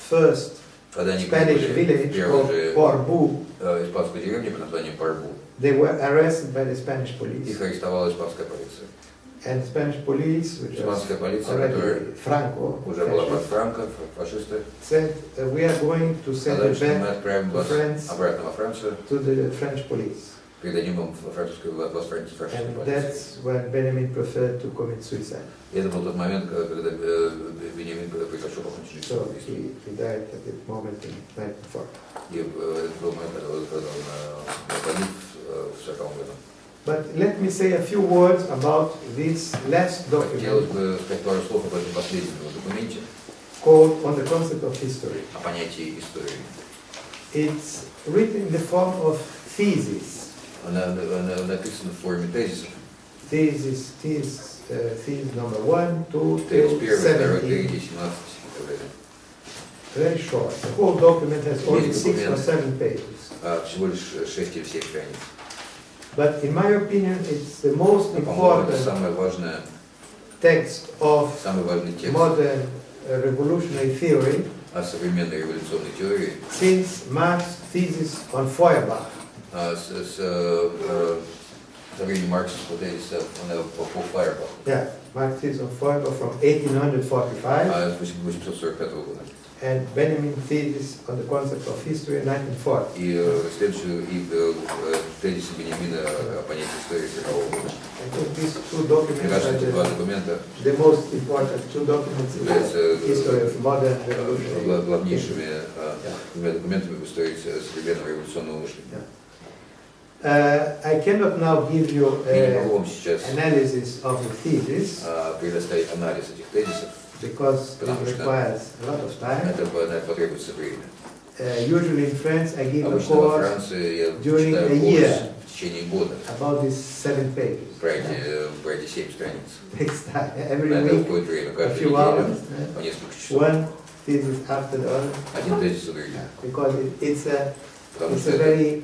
first Когда они Spanish прибыли в village первую called же Porbu, испанскую деревню под названием Парбу, they were arrested by the Spanish police. их арестовала испанская полиция. And Spanish police, which was Испанская полиция, которая already Franco, уже была под fascist, Франко, фашисты, said we are going to send сказали, you что мы back отправим to вас France, обратно во Францию, to the French police. придадим вам французскую And that's when Benjamin preferred to commit suicide. И это был тот момент, когда Беньямин предпочел покончить жизнь So самоубийством. he died at that moment in 1904. И это был момент, когда он погиб в 40-м году. But let me say a few words about this last Хотелось document бы сказать пару слов об этом последнем документе, called On the Concept of History. о понятии истории. It's written in the form of thesis. Она написана в форме тезисов. Thesis number 1, 2, Тезис 3, 1, 2, 3, 17. 17 и так далее. Very short. The whole document has only Весь 6 or документ. 7 pages. Всего лишь 6 или 7 страниц. But in my opinion, it's the most Но, по-моему, это important самый важный текст modern revolutionary theory о современной революционной теории since Marx's thesis on Feuerbach. Со времени марксовского тезиса по Фейербаху. Yeah, Marx's thesis on Feuerbach from 1845 С 1845 года. and Benjamin's thesis on the concept of history in 1940. И следующую тезис Беньямина о понятии истории 40-го года. I think these two Мне documents кажется, are эти два документа the most important two documents in the history of modern revolutionary. главнейшими двумя документами в истории современного революционного мышления. I cannot now give you Я не могу вам сейчас analysis of the thesis предоставить анализ этих тезисов, because Потому it что requires a lot of time. это потребуется время. Usually in France I give a Обычно во course Франции я during читаю a курс year в течение года about these 7 pages. про эти 7 страниц. Takes time. На Every это week, уходит время, a каждую few неделю, hours. по несколько часов. One thesis after the other. Один тезис за другим. Because Потому it's что a very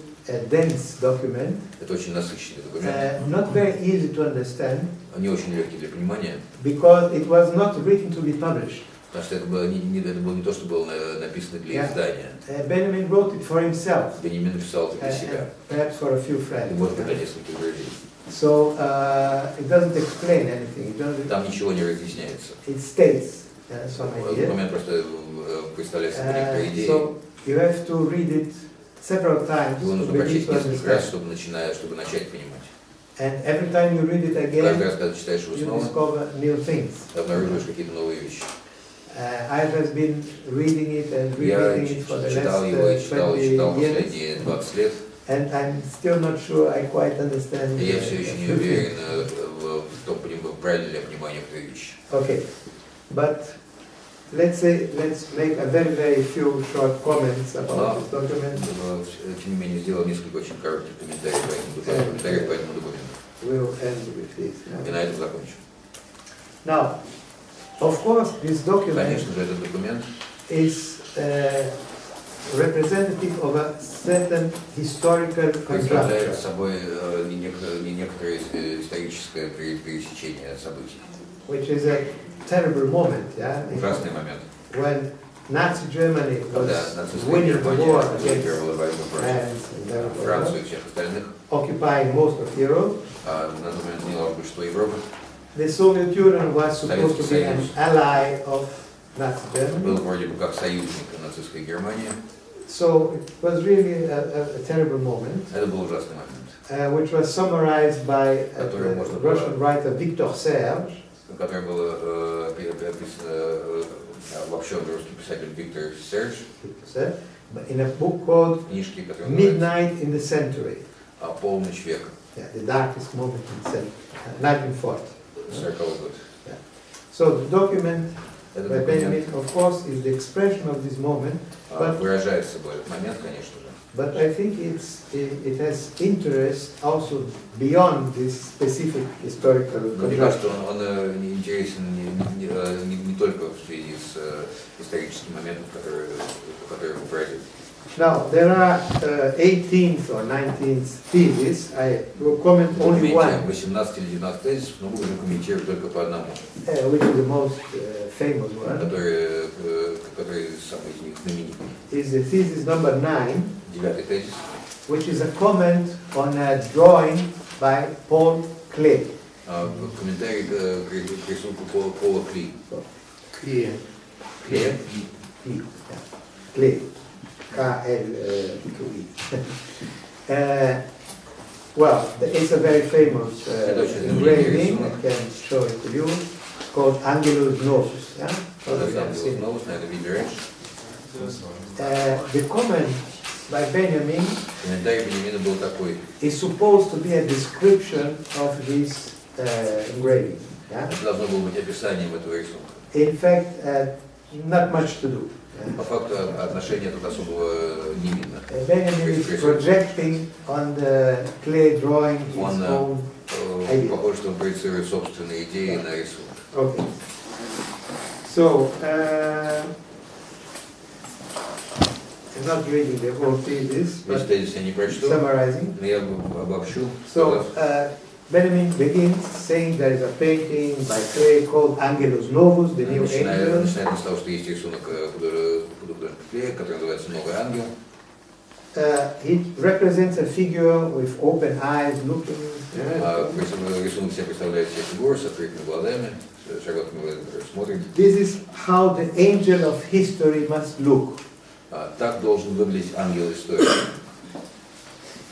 dense document, это очень насыщенный документ, not very easy to understand не очень легкий для понимания, because it was not written to be published. потому что это было не то, что было написано для издания. Benjamin wrote it for himself, Беньямин написал это для себя, perhaps for a few и friends. может быть для нескольких друзей. So it doesn't explain anything. Там ничего не разъясняется. It states some ideas. Документ просто представляет собой некоторые идеи. So you have to read it several times Его to нужно begin прочесть to несколько раз, understand. чтобы начать понимать. And every time you read it Каждый again, раз, когда читаешь его you снова, discover new things. ты обнаруживаешь какие-то новые вещи. I have been reading it and Я reading it for the читал его и last читал 20 years, последние 20 лет, and I'm still not sure I quite understand. и я все еще не уверен в том, правильно ли я понимаю некоторые вещи. Okay, but let's make a very few short comments about this document. Тем не менее, сделал несколько очень коротких комментариев по этому документу. We'll end with this. И на этом закончу. Now, of course, this document Конечно же, этот документ is representative of a certain historical представляет conjuncture, собой некоторое историческое пересечение событий. which is a terrible moment, yeah? Ужасный момент, When Nazi Germany когда was нацистская winning the war Германия against выигрывала войну против France and everybody Франции и else, всех остальных, occupying most of Europe, а на тот момент заняла большинство Европы, the Soviet Union was supposed to be Советский an Союз. ally of Nazi был Germany. вроде бы как союзник нацистской Германии. So it was really a terrible moment, Это был ужасный момент, which was summarized by Который the можно было- Russian writer Victor Serge. которое было описано обобщенный русский писатель Виктор Серж, In a book called книжки, которые называются Midnight in the Century, «Полночь века», the darkest moment in the century, 1940. 40-й год. So the document Этот by Benjamin, документ of course, is the expression of this moment, выражает собой этот момент, конечно же. but I think it has interest also beyond this specific historical Но мне кажется, conjuncture. он интересен не только в связи с историческим моментом, который его поразит. Now, there are 18th or 19th theses. I will comment В only документе one, 18 или 19 тезисов, но мы будем комментировать только по одному, which is the most famous one, который самый из них знаменитый. is the thesis number 9, 9-й тезис, which is a comment on a drawing by Paul Klee. комментарий к рисунку Пола Кли. Klee. Кли? Klee. K-L-E. Well, it's a very famous engraving. I can show it to you. It's called Angelus Novus. Yeah? Probably you have seen it. The comment by Benjamin is supposed to be a description of this engraving. Yeah? In fact, not much to do. По факту отношения тут особого не видно. Benjamin is projecting on the clay drawing his own idea. Похоже, что он проецирует собственные идеи на рисунок. Okay. So, I'm not reading the whole thesis, but summarizing. Но я обобщу. So, Benjamin begins saying there is a painting by clay called Angelus Novus, the new angel. Начинает с того, что есть рисунок художника клея, который называется «Новый ангел». He represents a figure with open eyes looking. Рисунок себе представляет себе фигуру с открытыми глазами, широкими глазами, который смотрит. This is how the angel of history must look. Так должен выглядеть ангел истории.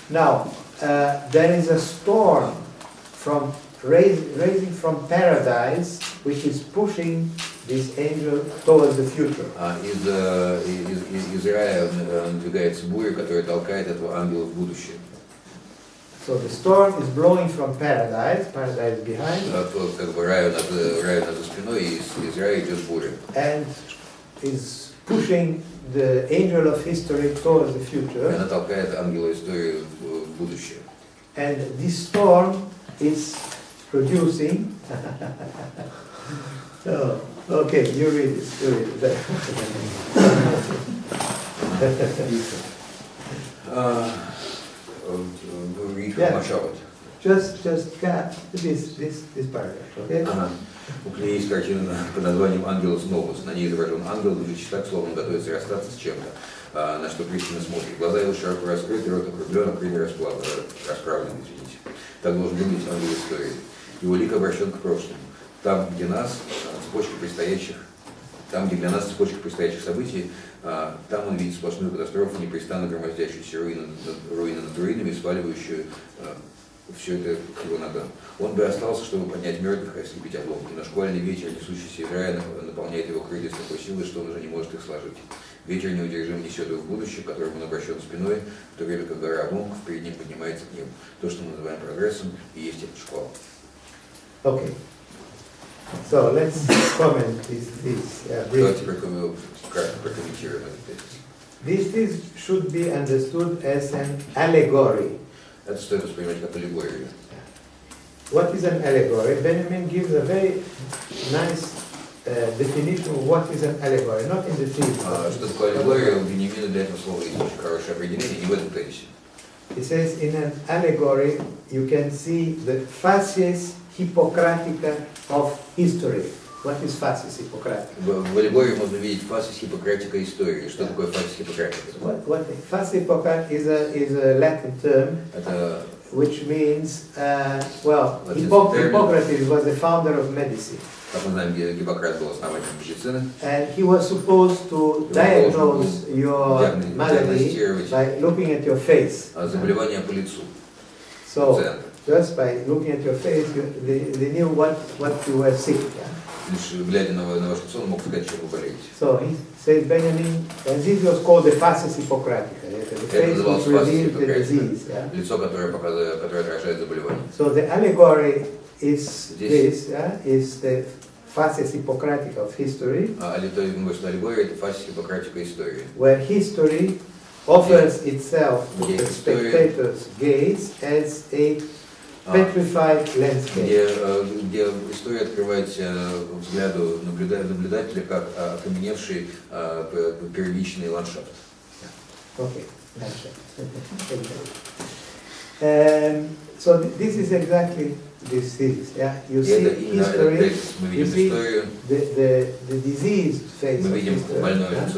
Now, there is a storm from raising from paradise, which is pushing this angel towards the future. Из рая надвигается буря, которая толкает этого ангела в будущее. So the storm is blowing from paradise behind. Как бы раю над за спиной, и из рая идет буря. And is pushing the angel of history towards the future. Она толкает ангела истории в будущее. And this storm is producing. Oh, okay, you read it. Yeah. Just cut this paragraph, okay? У Клея есть картина под названием «Ангелус Новус». На ней изображен ангел, выглядит так, словно он готовится расстаться с чем-то, на что Кристина смотрит. Глаза его широко раскрыты, рот округлен, а крылья расправлены, извините. Так должен выглядеть ангел истории. Его лик обращен к прошлому. Там, где для нас цепочка предстоящих событий, там он видит сплошную катастрофу, непрестанно громоздящуюся руины над руинами, сваливающую все это к его ногам. Он бы остался, чтобы поднять мертвых и ослепить обломки, но шквальный ветер, несущийся из рая, наполняет его крылья с такой силой, что он уже не может их сложить. Ветер неудержим несет его в будущее, к которому он обращен спиной, в то время как гора обломков перед ним поднимается к небу. То, что мы называем прогрессом, и есть этот шквал. Okay. So let's comment this briefly. This should be understood as an allegory. Это стоит воспринимать как аллегорию. What is an allegory? Benjamin gives a very nice definition of what is an allegory, not in the thesis. Что такое аллегория? У Беньямина для этого слова есть очень хорошее определение, не в этом тезисе. He says in an allegory you can see the facies Hippocratica of history. What is facies Hippocratica? В аллегории можно видеть фасис Hippocratica истории. Что такое фасис Hippocratica? Facies Hippocratica is a Latin term which means, Hippocrates was the founder of medicine. Как мы знаем, Гиппократ был основателем медицины. And he was supposed to diagnose your malady by looking at your face. Заболевание по лицу. So, just by looking at your face, they knew what you were sick. Лишь глядя на ваше лицо, он мог сказать, что вы болеете. So he says, Benjamin, and this was called the facies Hippocratica, the face which reveals the disease. Лицо, которое отражает заболевание. So the allegory is this, is the facies Hippocratica of history, Аллегория – это фасис Hippocratica истории. where history offers itself to the spectator's gaze as a petrified landscape. Где история открывается взгляду наблюдателя как окаменевший первичный ландшафт. Okay, landscape. So this is exactly this thesis. You see history, you see the diseased face of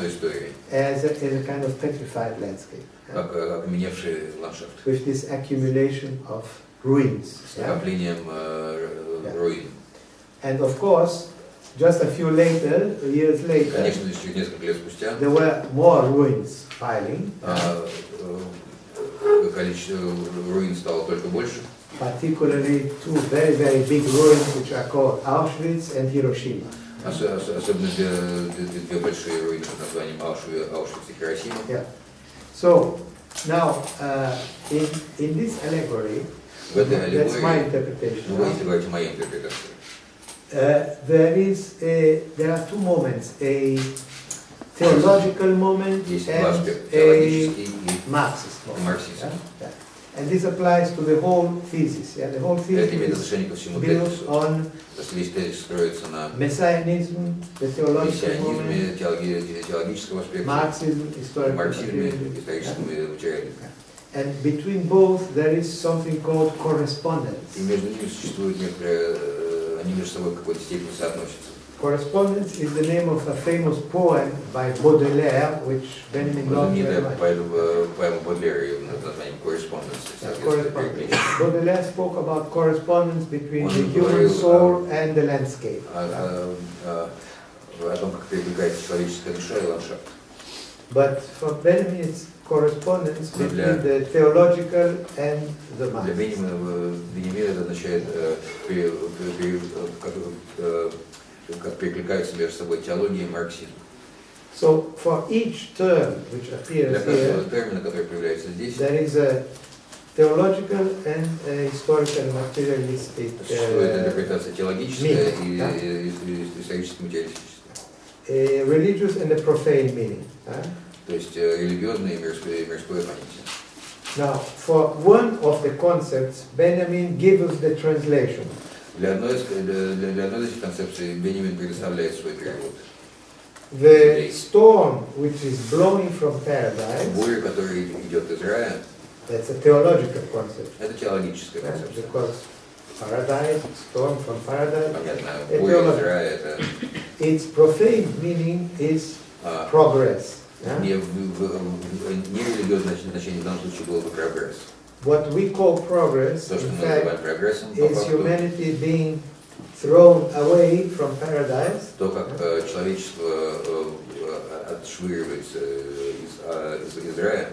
history as a kind of petrified landscape. With this accumulation of ruins. And of course, just a few years later, there were more ruins piling. количество руин стало только больше. Particularly two very, very big ruins which are called Auschwitz and Hiroshima. Особенно две большие руины под названием Аушвиц и Хиросима. Yeah. So now in this allegory, that's my interpretation. Если говорить о моей интерпретации. There are two moments: a theological moment and a Marxist moment. Yeah? And this applies to the whole thesis. Yeah? The whole thesis is built on Messianism, the theological moment, Marxism, historical materialism. And between both there is something called correspondence. Correspondence is the name of a famous poem by Baudelaire, which Benjamin loved very much. Baudelaire spoke about correspondence between the human soul and the landscape. But for Benjamin it's correspondence between the theological and the Для Беньямина это означает, как перекликаются между собой теология и марксизм. So for each term which appears here, there is a theological and a historical materialistic интерпретация теологическая и исторически материалистическая. A religious and a profane meaning. То есть религиозное и мирское понятие. Now, for one of the concepts, Benjamin gives the translation. Для одной из этих концепций Беньямин предоставляет свой перевод. The storm which is blowing from paradise, буря, которая идет из рая, that's a theological concept. Это теологическая концепция. Because paradise, storm from paradise, понятно, буря из рая это. Its profane meaning is progress. Нерелигиозное значение в данном случае было бы прогресс. What we call progress, То, что in мы fact, называем прогрессом, is humanity being thrown away from paradise. То, как человечество отшвыривается из рая.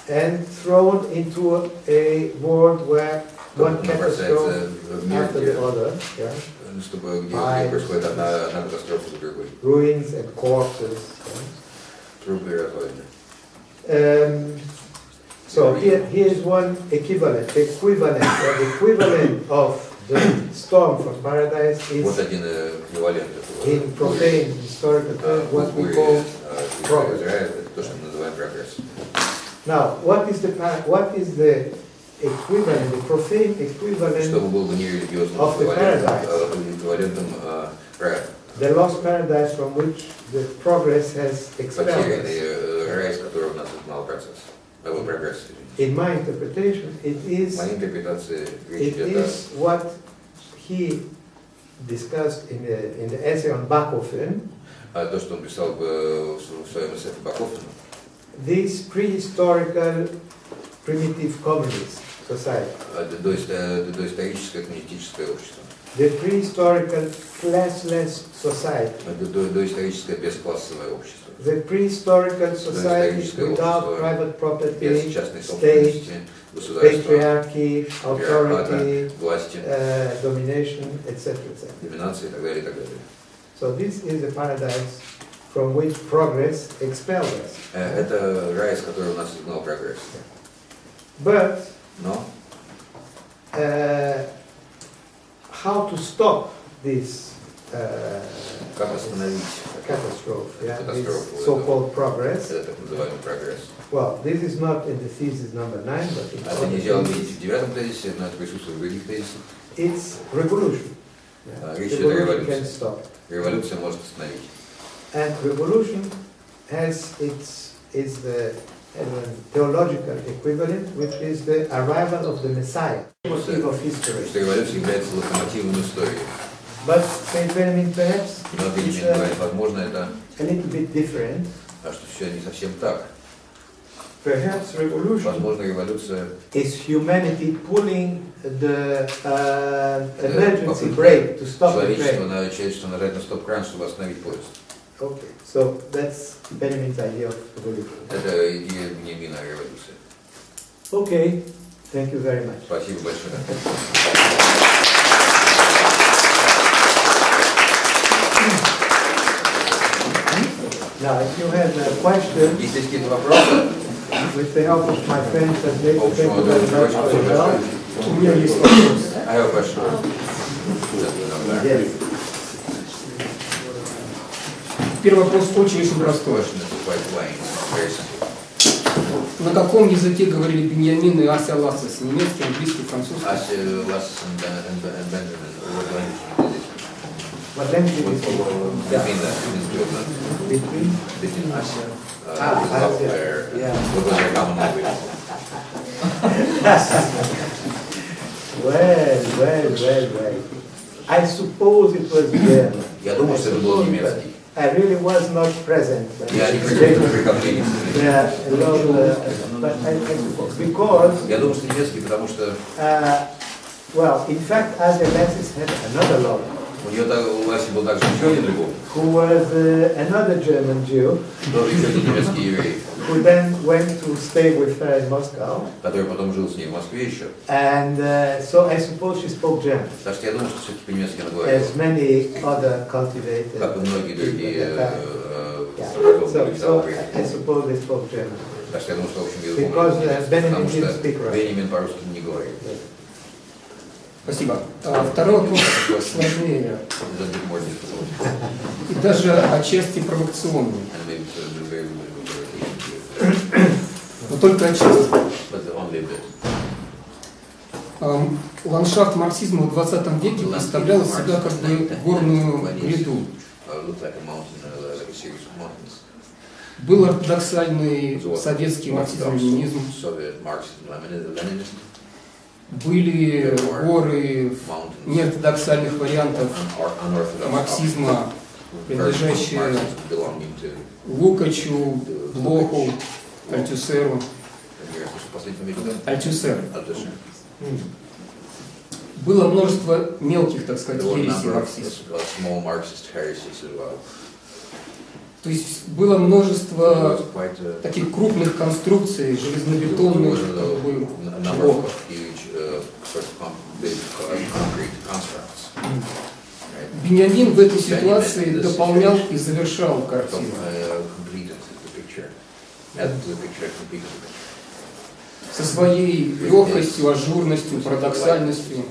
And thrown into a world where one catastrophe after the other, yeah? Где происходит одна катастрофа за другой. Ruins and corpses. Трупы и развалины. So here is one equivalent. The equivalent of the storm from paradise is вот один эквивалент in profane historical terms what we call progress. Это то, что мы называем прогресс. Now, what is the equivalent, the profane equivalent of the paradise? The lost paradise from which the progress has expelled us. In my interpretation, it is what he discussed in the essay on Bachofen. То, что он писал в своем эссе по Бахофену. This prehistorical primitive communist society. Доисторическое коммунистическое общество. The prehistorical classless society. Доисторическое бесклассовое общество. The prehistorical society without private property, state, patriarchy, authority, domination, etc. Доминация и так далее, и так далее. So this is a paradise from which progress expelled us. Это рай, из которого нас изгнал прогресс. But Но how to stop this как остановить catastrophe, this so-called progress? Это так называемый прогресс. Well, this is not in the thesis number 9, but in это нельзя увидеть в 9 тезисе, но это присутствует в других тезисах. It's revolution. Revolution can stop. Революция может остановить. And revolution has is the theological equivalent, which is the arrival of the Messiah, motive of history. Революция является локомотивом истории. But Saint Benjamin perhaps it's возможно, это a little bit different. А что все не совсем так. Perhaps revolution возможно, революция is humanity pulling the emergency brake to stop the train. Человечество нажать на стоп-кран, чтобы остановить поезд. Okay, so that's Benjamin's idea of revolution. Это идея Беньямина о революции. Okay, thank you very much. Спасибо большое. Now, if you have a question, Если есть какие-то вопросы, with the help of my friends, thank you very much for your help. У меня есть вопрос. I have a question. Yes. Первый вопрос очень простой. Question is quite plain, very simple. На каком языке говорили Беньямин и Ася Лассес? Немецкий, английский, французский? Ася Лассес and Benjamin, What language is it? between them, between Ася, Ася, yeah. what was their common language? Well. I suppose it was German. Я думаю, что это был немецкий. I really was not present. Я не присутствовал при приготовлении. Yeah, a lot, but I suppose because. Я думаю, что немецкий, потому что. Well, in fact, Asa Lasses had another lover. У Ласи был также еще один любовь. Who was another German Jew. Тоже еще один немецкий еврей. Who then went to stay with her in Moscow. Который потом жил с ней в Москве еще. And so I suppose she spoke German. Так что я думаю, что все-таки по-немецки она говорила. As many other cultivated. Как и многие другие. So I suppose they spoke German. Так что я думаю, что в общем языком. Because Benjamin потому didn't что speak Russian. Беньямин по-русски не говорит. Спасибо. Второй вопрос сложнее. И даже отчасти провокационный. Но только отчасти. Ландшафт марксизма в 20 веке представлял из себя как бы горную гряду. Был ортодоксальный советский марксизм-ленинизм. Были горы неортодоксальных вариантов марксизма, принадлежащие Лукачу, Блоху, Альтюсеру. Альтюсер. Было множество мелких, так сказать, ересей марксистов. То есть было множество таких крупных конструкций, железнобетонных блоков. Беньямин в этой ситуации дополнял и завершал картину. Со своей легкостью, ажурностью, парадоксальностью.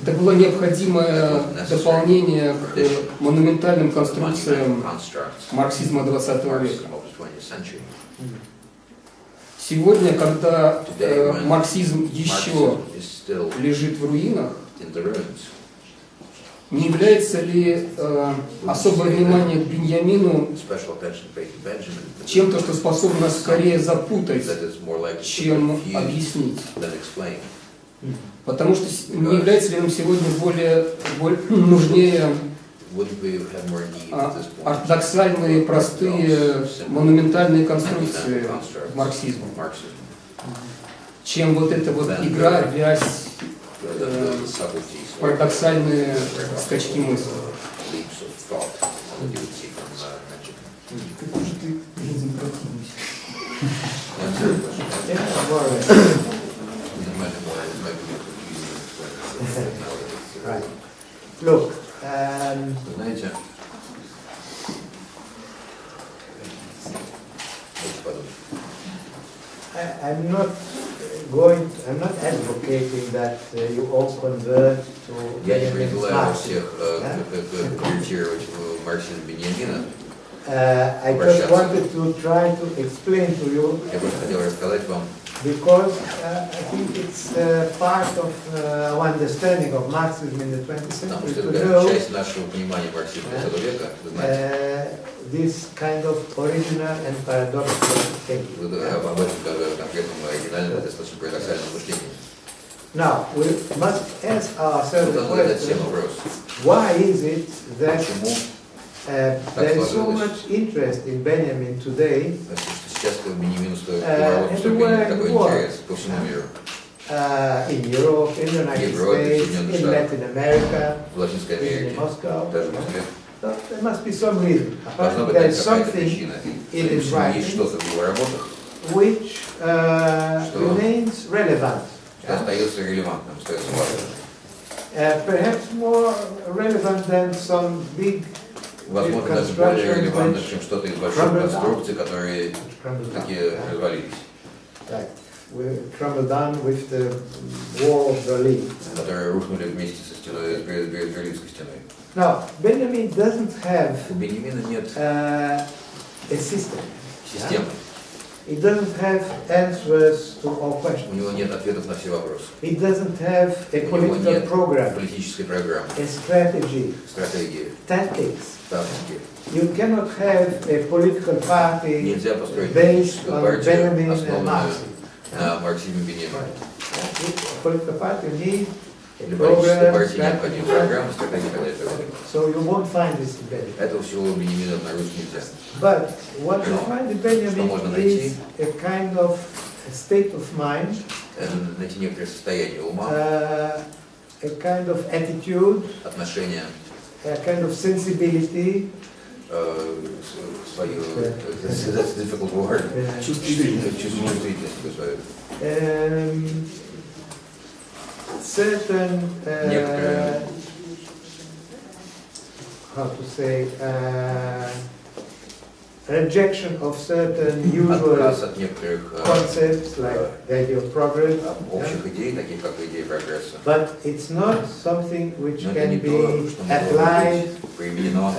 Это было необходимое дополнение к монументальным конструкциям марксизма 20 века. Сегодня, когда марксизм еще лежит в руинах, не является ли особое внимание к Беньямину чем-то, что способно скорее запутать, чем объяснить? Потому что не является ли нам сегодня более нужнее ортодоксальные, простые, монументальные конструкции марксизма, чем вот эта вот игра, вязь, парадоксальные скачки мысли. Какой же ты жизнь противный. Right. Look, знаете, I'm not advocating that you all convert to я не Benjamin's призываю Marxism. всех конвертировать в марксизм Беньямина. I just wanted to try to explain to you. Я просто хотел рассказать вам. Because I think it's part of our understanding of Marxism in the 20th century to know this kind of original and paradoxical thinking. Now, we must ask ourselves the question, why is it that there is so much interest in Benjamin today in Europe, in the United States, in Latin America, in Moscow, There must be some reason. Должна быть There's какая-то something причина. in his Есть writings что-то в его работах, which remains relevant. что остается релевантным, остается важным. Perhaps more relevant than some big Возможно, даже более релевантным, чем что-то из больших конструкций, которые такие развалились. Right. We crumbled down with the wall of Berlin. Которые рухнули вместе со стеной, с Берлинской стеной. Now, Benjamin doesn't have У Беньямина нет a system. системы, He doesn't have answers to all у questions. него нет ответов на все вопросы. He doesn't have a У него political нет program, политической программы, a strategy, стратегии, tactics. тактики. You cannot have a political party Нельзя построить based политическую on партию, Benjamin and основанную Marx. на марксизме Беньямина. A political party need a Для политической program, партии необходима strategy. программа, стратегия и так далее, и так далее. So you won't find this in Benjamin. Этого всего у Беньямина обнаружить нельзя. But what you No. find in Что Benjamin можно is найти? a kind of a state of mind, Найти некоторое состояние ума, a kind of attitude, отношения, a kind of sensibility, свою, that's a difficult word, чувствительность свою. Certain, Некоторые, how to say, rejection of certain usual отказ от некоторых concepts like the idea of progress. общих идей, таких как идеи прогресса. But it's not something which Но это can не то, be что могло applied быть применено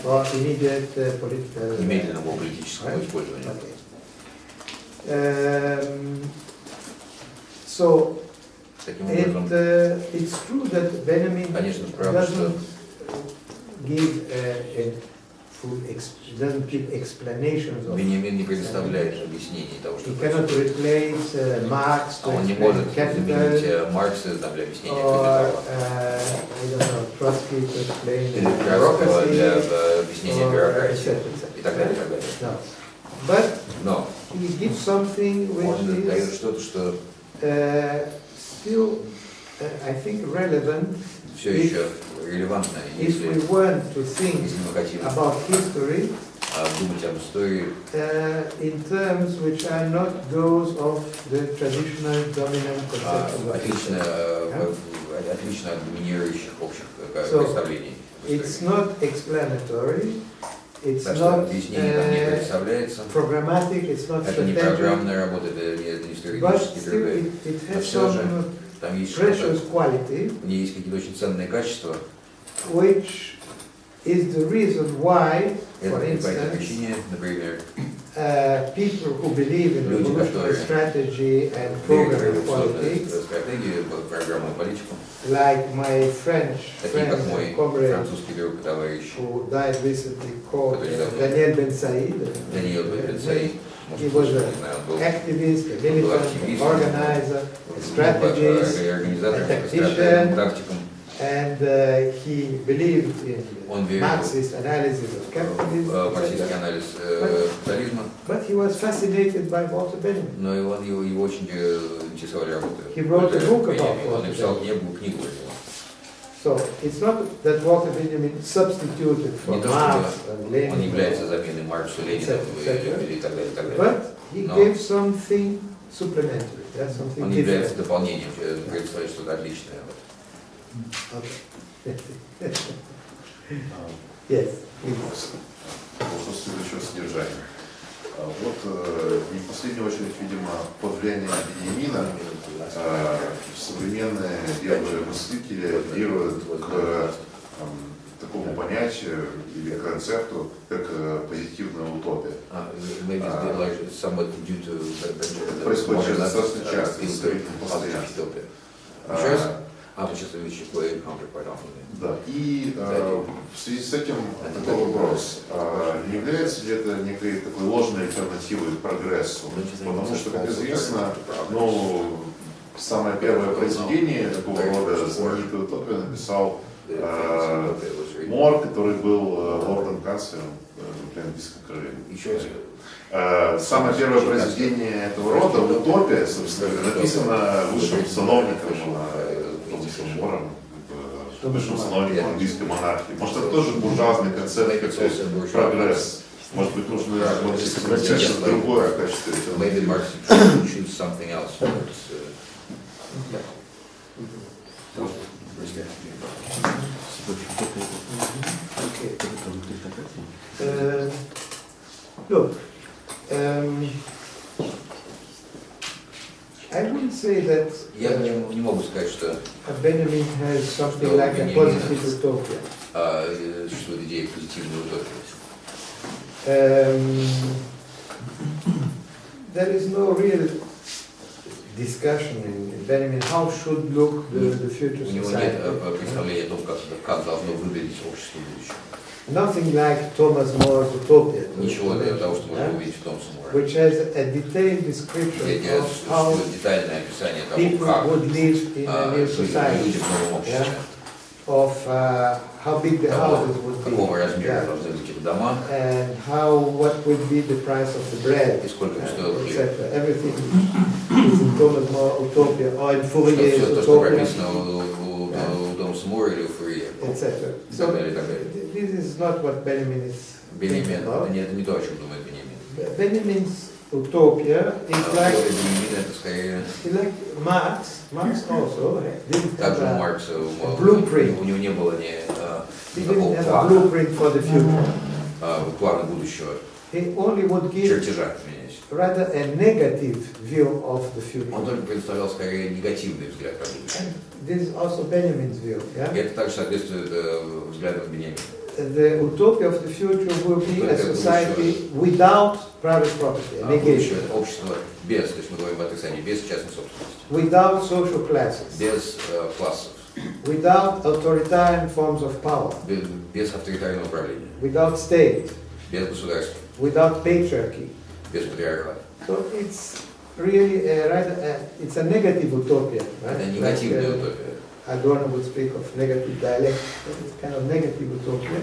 for immediate political. к немедленному политическому right? использованию. Okay. So Таким образом, it's true that Benjamin конечно, правда, что doesn't give a full doesn't give explanations of. Беньямин не предоставляет объяснений того, что He cannot происходит. replace Marx to Он не explain может capital, заменить Маркса там, для объяснения or капитала. I don't know, Trotsky to explain Или Троцкого для bureaucracy, объяснения or бюрократии etc. и так далее, и так далее. No. But Но he gives something он which дает is что-то, что still, I think, relevant все еще релевантно, if если we want to think мы хотим about history думать об истории in terms which are not those of the traditional dominant concepts of отлично, history. отлично от доминирующих общих So, представлений. об It's истории. not explanatory, it's Так что not объяснение там не представляется. programmatic, it's not Это не strategic, программная работа, это не but стратегический still трюк. it Но has все же some там есть что-то, precious quality, в ней есть какие-то очень ценные качества. which is the reason why, Это for по этой instance, причине, например, people who believe in Люди, revolutionary которые strategy and верят в program революционную politics, стратегию, программу и политику, like my French такие friend как мой and comrade французский друг, товарищ who died recently, called Который недавно Daniel Ben Said. Даниил Бенцей, He was an был activist, a militant, активист, organizer, a strategist, организатор, a стратегом, tactician, тактиком. and he believed in Он верил Marxist analysis of в capitalism, марксистский анализ капитализма, but he was fascinated by Walter Benjamin. но его очень интересовали работы. He wrote a book about Он Walter написал Benjamin. книгу про него. So it's not that Walter Benjamin substituted for Не то, Marx что and он Lenin, является заменой Марксу, Ленину и так далее, и так далее. but he No. gave something supplementary, that's something Он является different. дополнением, представляет что-то отличное. Okay. Yes, please. По следующего содержания. Не в последнюю очередь, видимо, под влиянием Беньямина современные левые мыслители апеллируют к такому понятию или концепту, как позитивная утопия. Происходит достаточно часто, постоянно. Да. И в связи с этим такой вопрос, не является ли это некой такой ложной альтернативой к прогрессу? Потому что, как известно, самое первое произведение такого рода, знаменитую утопию, написал Мор, который был лордом-канцлером в английском королеве. Самое первое произведение этого рода, «Утопия», собственно, написано высшим сановником, Мором, что значит установление английской монархии? Может, это тоже буржуазный концепт, как прогресс? Может быть, нужно что-то другое в качестве Maybe Marx should choose something else. Look, I wouldn't say that Я не могу сказать, что Benjamin has something like a positive utopia. Существует идея позитивной утопии. There is no real discussion in Benjamin how should look the future У него нет society. представления о том, как должно выглядеть общество будущего. Nothing like Thomas More's utopia, Ничего того, что можно увидеть в Томасе Море. which has a detailed description Где of how детальное описание того, people как would live in a new люди society, в новом обществе, of how big the houses would be, какого размера должны быть их дома, and what would be the price of the bread, и сколько им стоил хлеб. etc. Everything is in Thomas More utopia or in Fourier's Все то, что utopia, прописано у Томаса Мора или у Фурье, etc. и So так далее, и так далее. this is not what Benjamin is Беньямин, thinking about. это не то, о чем думает Беньямин. Benjamin's utopia is like, Беньямин это скорее, like Marx. Marx also didn't также у have Маркса, blueprint. у него не было he никакого didn't have a плана, blueprint for the future. плана будущего, He only would give чертежа, извиняюсь. rather a negative view of the future. Он только представлял скорее негативный взгляд на будущее. And this is also Benjamin's view. И Yeah? это также соответствует взглядам Беньямина. The utopia of the future will be a society without private property, a Будущее negation, это общество без, то есть мы говорим об отрицании, без частной собственности, without social classes, без классов, without authoritarian forms of power, без авторитарного управления, without state, без государства, without patriarchy. без патриархата. So it's really it's a negative utopia. Right? Это негативная Like, утопия. Adorno would speak of negative dialect, it's kind of negative utopia,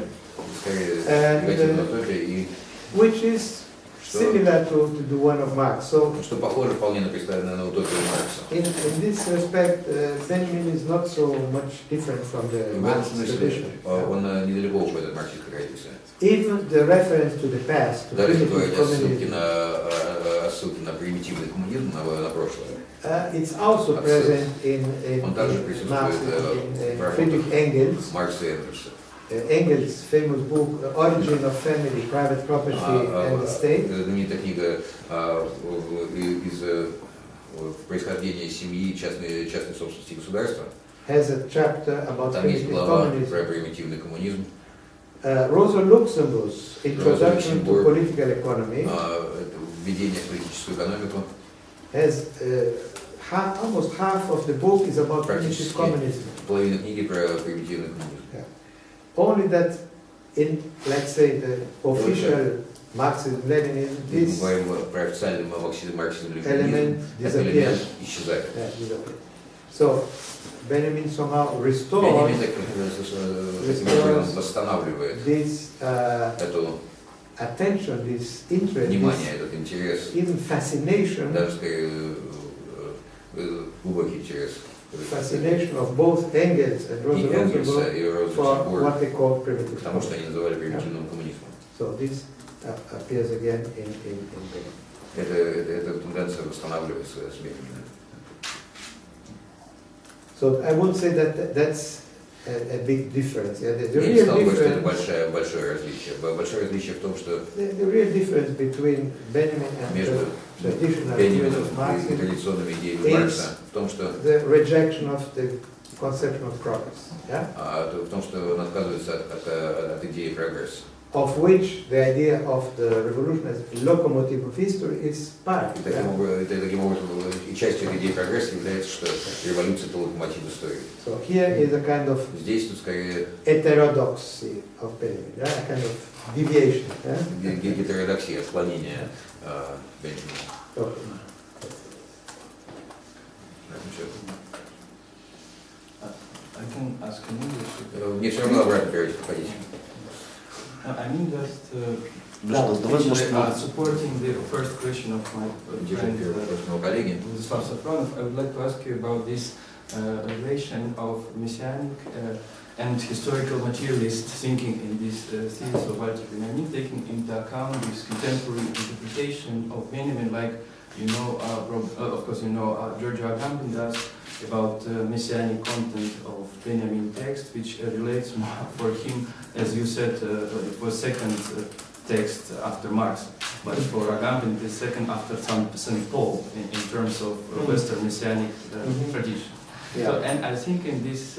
Скорее негативная утопия, и which is similar to the one of Marx. So что похоже вполне на представленную на утопию Маркса. in this respect, Benjamin is not so much different from the И в этом Marxist смысле tradition. он недалеко уходит от марксистской традиции. Even the reference to the past, to Даже если primitive говорить communism, ссылки на примитивный коммунизм, на прошлое, it's also present in Он также Marx, присутствует in в Friedrich Engels. Маркса и Энгельса. Engels' famous book, Origin of Family, Private Property and the State, Знаменитая книга из происхождения семьи, частной собственности и государства. has a chapter about Там есть primitive глава communism. про примитивный коммунизм. Rosa Luxemburg's Introduction to Luxemburg, Political Economy Введение в политическую экономику. has almost half of the book is about primitive Практически communism. половина книги про примитивный коммунизм. Only that in, let's say, the official Marxism-Leninism, Мы this говорим про официальный марксизм-ленинизм. element Этот элемент disappears. исчезает. Disappears. So Benjamin somehow restores Беньямин таким образом восстанавливает this эту attention, this interest, внимание, this этот интерес, even fascination, даже скорее глубокий интерес. fascination of both Engels and Rosa И Энгельса, Luxemburg и Роза for Люксембург, what they call primitive потому что communism. они называли примитивным коммунизмом. So this appears again in Benjamin. Эта тенденция восстанавливается с Беньямином. So I would say that that's a big difference. Yeah? The Я не real стал бы, что это difference, большое различие. Большое различие в том, что the real difference between Benjamin and между the traditional views Беньямином of и Marxism, традиционными идеями Маркса в том, что the rejection of the conception of progress, yeah? в том, что он отказывается от идеи прогресса. Of which the idea of the revolution as locomotive of history is part. И таким образом, и частью этой идеи прогресса является, что революция – это локомотив истории. So here is a kind of Здесь тут скорее heterodoxy of Benjamin, yeah? A kind of deviation. Yeah? гетеродоксия, отклонение Беньямина. So, I can ask in English. Мне все равно обратно говорить, походите. I mean just давай, supporting the first question of my friend Моего коллеги. Владислав Сафронов. I would like to ask you about this relation of messianic and historical materialist thinking in this thesis of Walter Benjamin, taking into account this contemporary interpretation of Benjamin, like of course Giorgio Agamben does, about messianic content of Benjamin text, which relates more for him, as you said, it was second text after Marx, but for Agamben it is second after St. Paul in terms of Western messianic tradition. Yeah. So, and I think in this,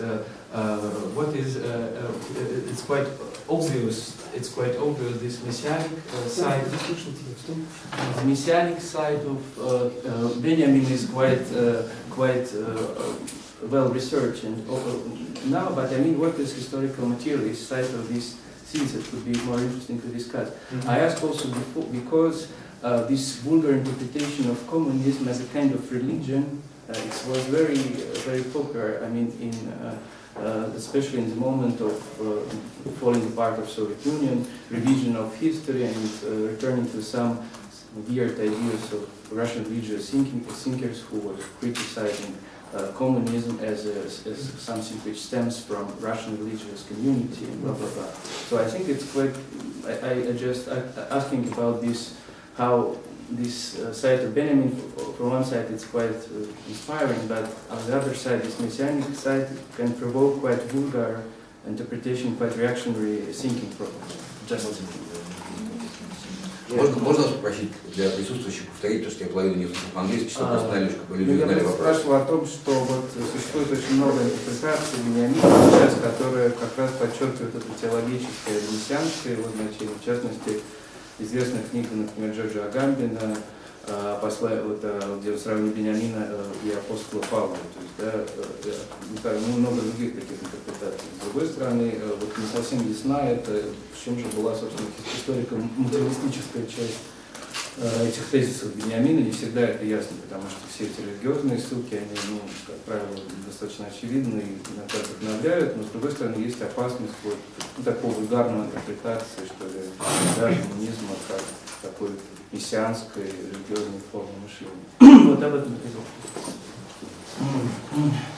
it's quite obvious. It's quite obvious this messianic side. The messianic side of Benjamin is quite well researched and now. But I mean, what is historical materialist side of this thesis would be more interesting to discuss. I asked also before because this vulgar interpretation of communism as a kind of religion. It was very popular. I mean, especially in the moment of falling apart of Soviet Union, revision of history, and returning to some weird ideas of Russian religious thinkers who were criticizing communism as something which stems from Russian religious community and blah blah blah. So I think it's quite. I just asking about this how. This side of Benjamin, from one side it's quite inspiring, but on the other side, this messianic side can provoke quite vulgar interpretation, quite reactionary thinking problems. Just Можно спросить для присутствующих повторить то, что я половину не услышал по-английски, чтобы просто знали, чтобы люди я знали вопрос. спрашивал о том, что вот существует очень много интерпретаций Беньямина сейчас, которые как раз подчеркивают это теологическое, мессианское его значение, в частности, известная книга, например, Джорджа Агамбена, где он сравнивает Беньямина и апостола Павла. То есть, много других таких интерпретаций. С другой стороны, вот не совсем ясна это, в чем же была, собственно, историко-материалистическая часть этих тезисов Беньямина. Не всегда это ясно, потому что все эти религиозные ссылки, они, как правило, достаточно очевидны и иногда вдохновляют, но с другой стороны есть опасность вот такого вульгарного интерпретации, что ли, коммунизма как такой мессианской религиозной формы мышления. Вот об этом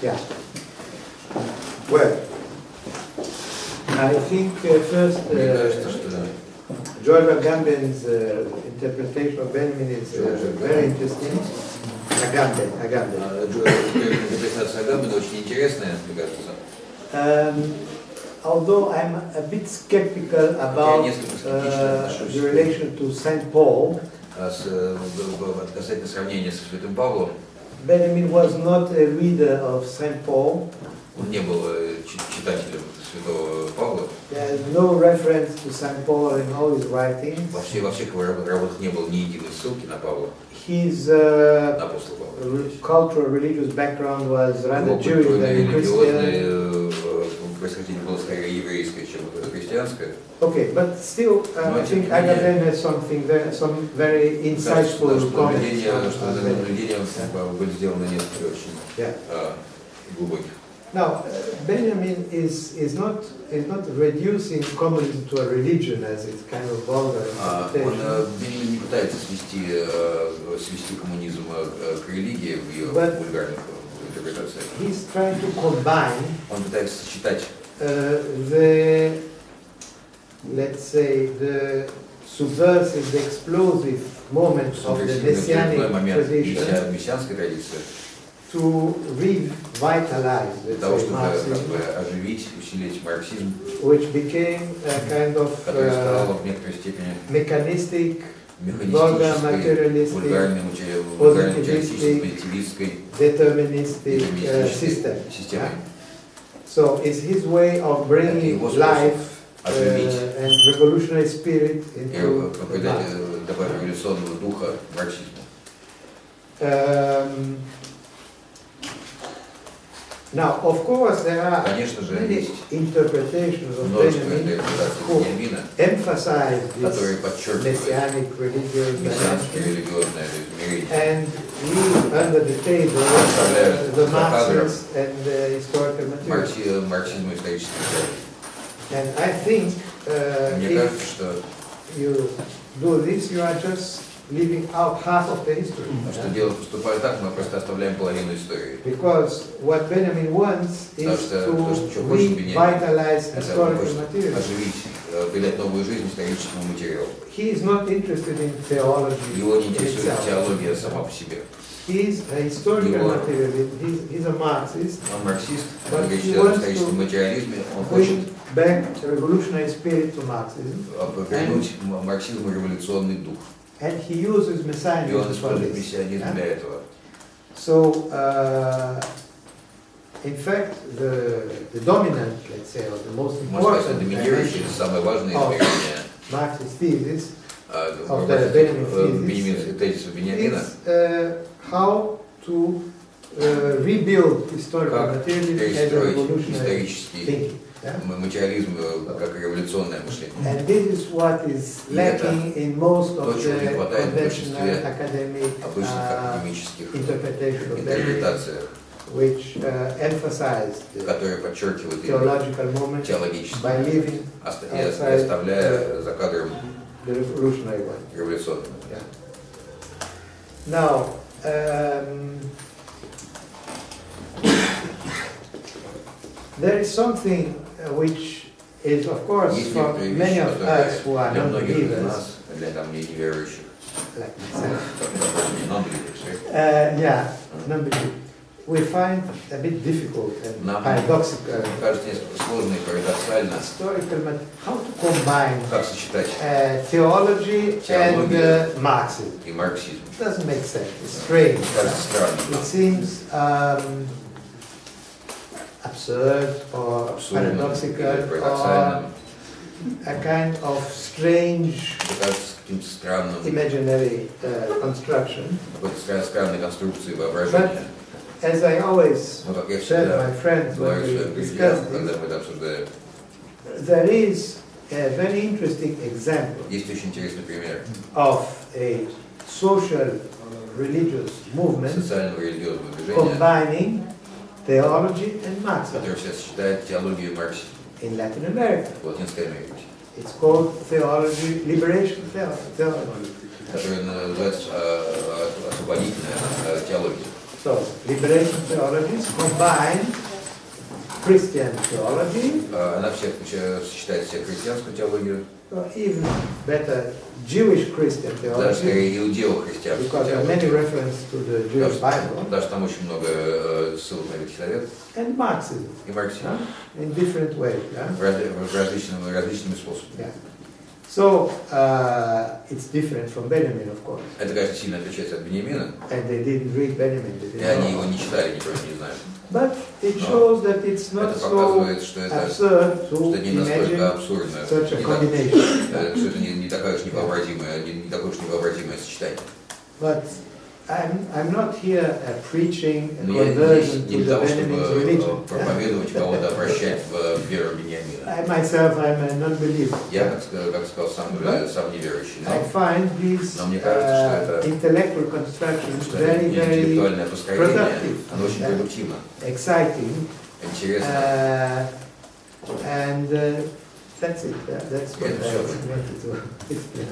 Yeah. Well, I think first George Agamben's interpretation of Benjamin is very interesting. Agamben. Интерпретация Агамбена очень интересная, мне кажется. Although I'm a bit skeptical about the relation to St. Paul, Касательно сравнения со Святым Павлом, Benjamin was not a reader of St. Paul. он не был читателем Святого Павла. There is no reference to St. Paul in all his writings. Во всех его работах не было ни единой ссылки на Павла. His Апостол Павла. cultural religious background was rather Jewish than Christian. Происхождение было скорее еврейское, чем христианское. Okay, but still, I think Agamben has some very insightful comments. Что наблюдения были сделаны несколько очень глубоких. Now, Benjamin is not reducing communism to a religion as it's kind of vulgar interpretation. Беньямин не пытается свести коммунизм к религии в ее вульгарных интерпретациях. He's trying to combine. Он пытается сочетать let's say, the subversive, the explosive moment of the messianic tradition to revitalize, let's say, Marxism, which became a kind of mechanistic, vulgar, materialistic, positivistic, deterministic system. So it's his way of bringing life and revolutionary spirit into now, of course, there are many interpretations of Benjamin who emphasize this messianic religious dimension and leave under the table the Marxists and the historical material. And I think if you do this, you are just leaving out half of the history. Потому что дело поступает так, мы просто оставляем половину истории. Because what Benjamin wants is to revitalize historical material. Оживить, придать новую жизнь историческому материалу. He is not interested in theology Его не интересует itself. теология сама по себе. He is a historical materialist. He's a Marxist. Он марксист, But он говорит, he что в wants историческом материализме он to хочет bring back revolutionary spirit to Marxism. вернуть марксизму революционный дух. And he uses И он messianism for использует this. мессианизм для этого. So, in fact, the dominant, let's say, or the most Можно сказать, important доминирующее, dimension самое важное of измерение Marxist thesis of the Benjamin thesis тезиса Беньямина, is how to rebuild historical как materialism as a перестроить revolutionary исторический thinking. Yeah? материализм как революционное мышление. And this is what is lacking in most of the conventional academic Обычных академических interpretation of Benjamin, интерпретациях, which emphasize the которые подчеркивают именно theological moment теологический by leaving и оставляя за кадром the revolutionary one. революционный. Yeah. Now, there is something which is, of course, Есть for некоторые many вещи, of us who are для not многих из believers, нас, для там неверующих, like myself, non-believers, yeah, non-believers, we find a bit difficult and Нам paradoxical. кажется несколько сложно и парадоксально, Historical, how to combine как сочетать theology and Marxism. и марксизм. It doesn't make sense. It's strange. Кажется странным, It seems absurd or абсурдным или paradoxical or парадоксальным. a kind of strange Кажется каким-то странным, imaginary construction. какой-то странной конструкции воображения. As I always Но как я tell my всегда friends when говорю we своим discuss друзьям, когда this, мы это обсуждаем, there is a very interesting example есть очень интересный пример of a social religious movement социального религиозного движения, combining theology and Marxism который все сочетает теологию и марксизм in Latin America. в Латинской Америке, It's called theology, liberation theology. который называется освободительная теология. So, liberation theologies combine Christian theology, Она все сочетает все христианскую теологию, or even better, Jewish Christian даже theology, скорее иудео-христианскую because there are many теологию. references to the Jewish Bible, Даже там очень много ссылок на Ветхий Завет and Marxism, и марксизм in different ways. различными способами. Yeah. So, it's different from Benjamin, of course. Это, конечно, сильно отличается от Беньямина, And they didn't read Benjamin, they и didn't они know. его не читали, никто не знает. But it shows that it's not Это so показывает, что это absurd to что не настолько imagine абсурдно, such a что combination. это не такое уж невообразимое, не такое уж невообразимое сочетание. But I'm not here preaching a Но я здесь conversion не to для the того, Benjamin's чтобы religion. проповедовать кого-то, обращать в веру Беньямина. I myself, I'm a non-believer. Я, как сказал, сам неверующий, I но find these Но мне кажется, что это intellectual constructions что very, very интеллектуальное построение, productive, оно очень продуктивно, exciting, интересно. and that's it. That's what Это I всё. wanted to explain.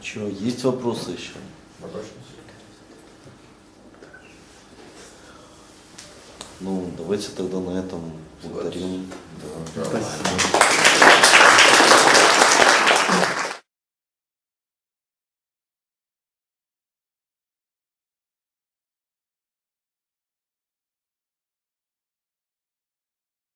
Что, есть вопросы еще? Ну, давайте тогда на этом благодарим. Спасибо.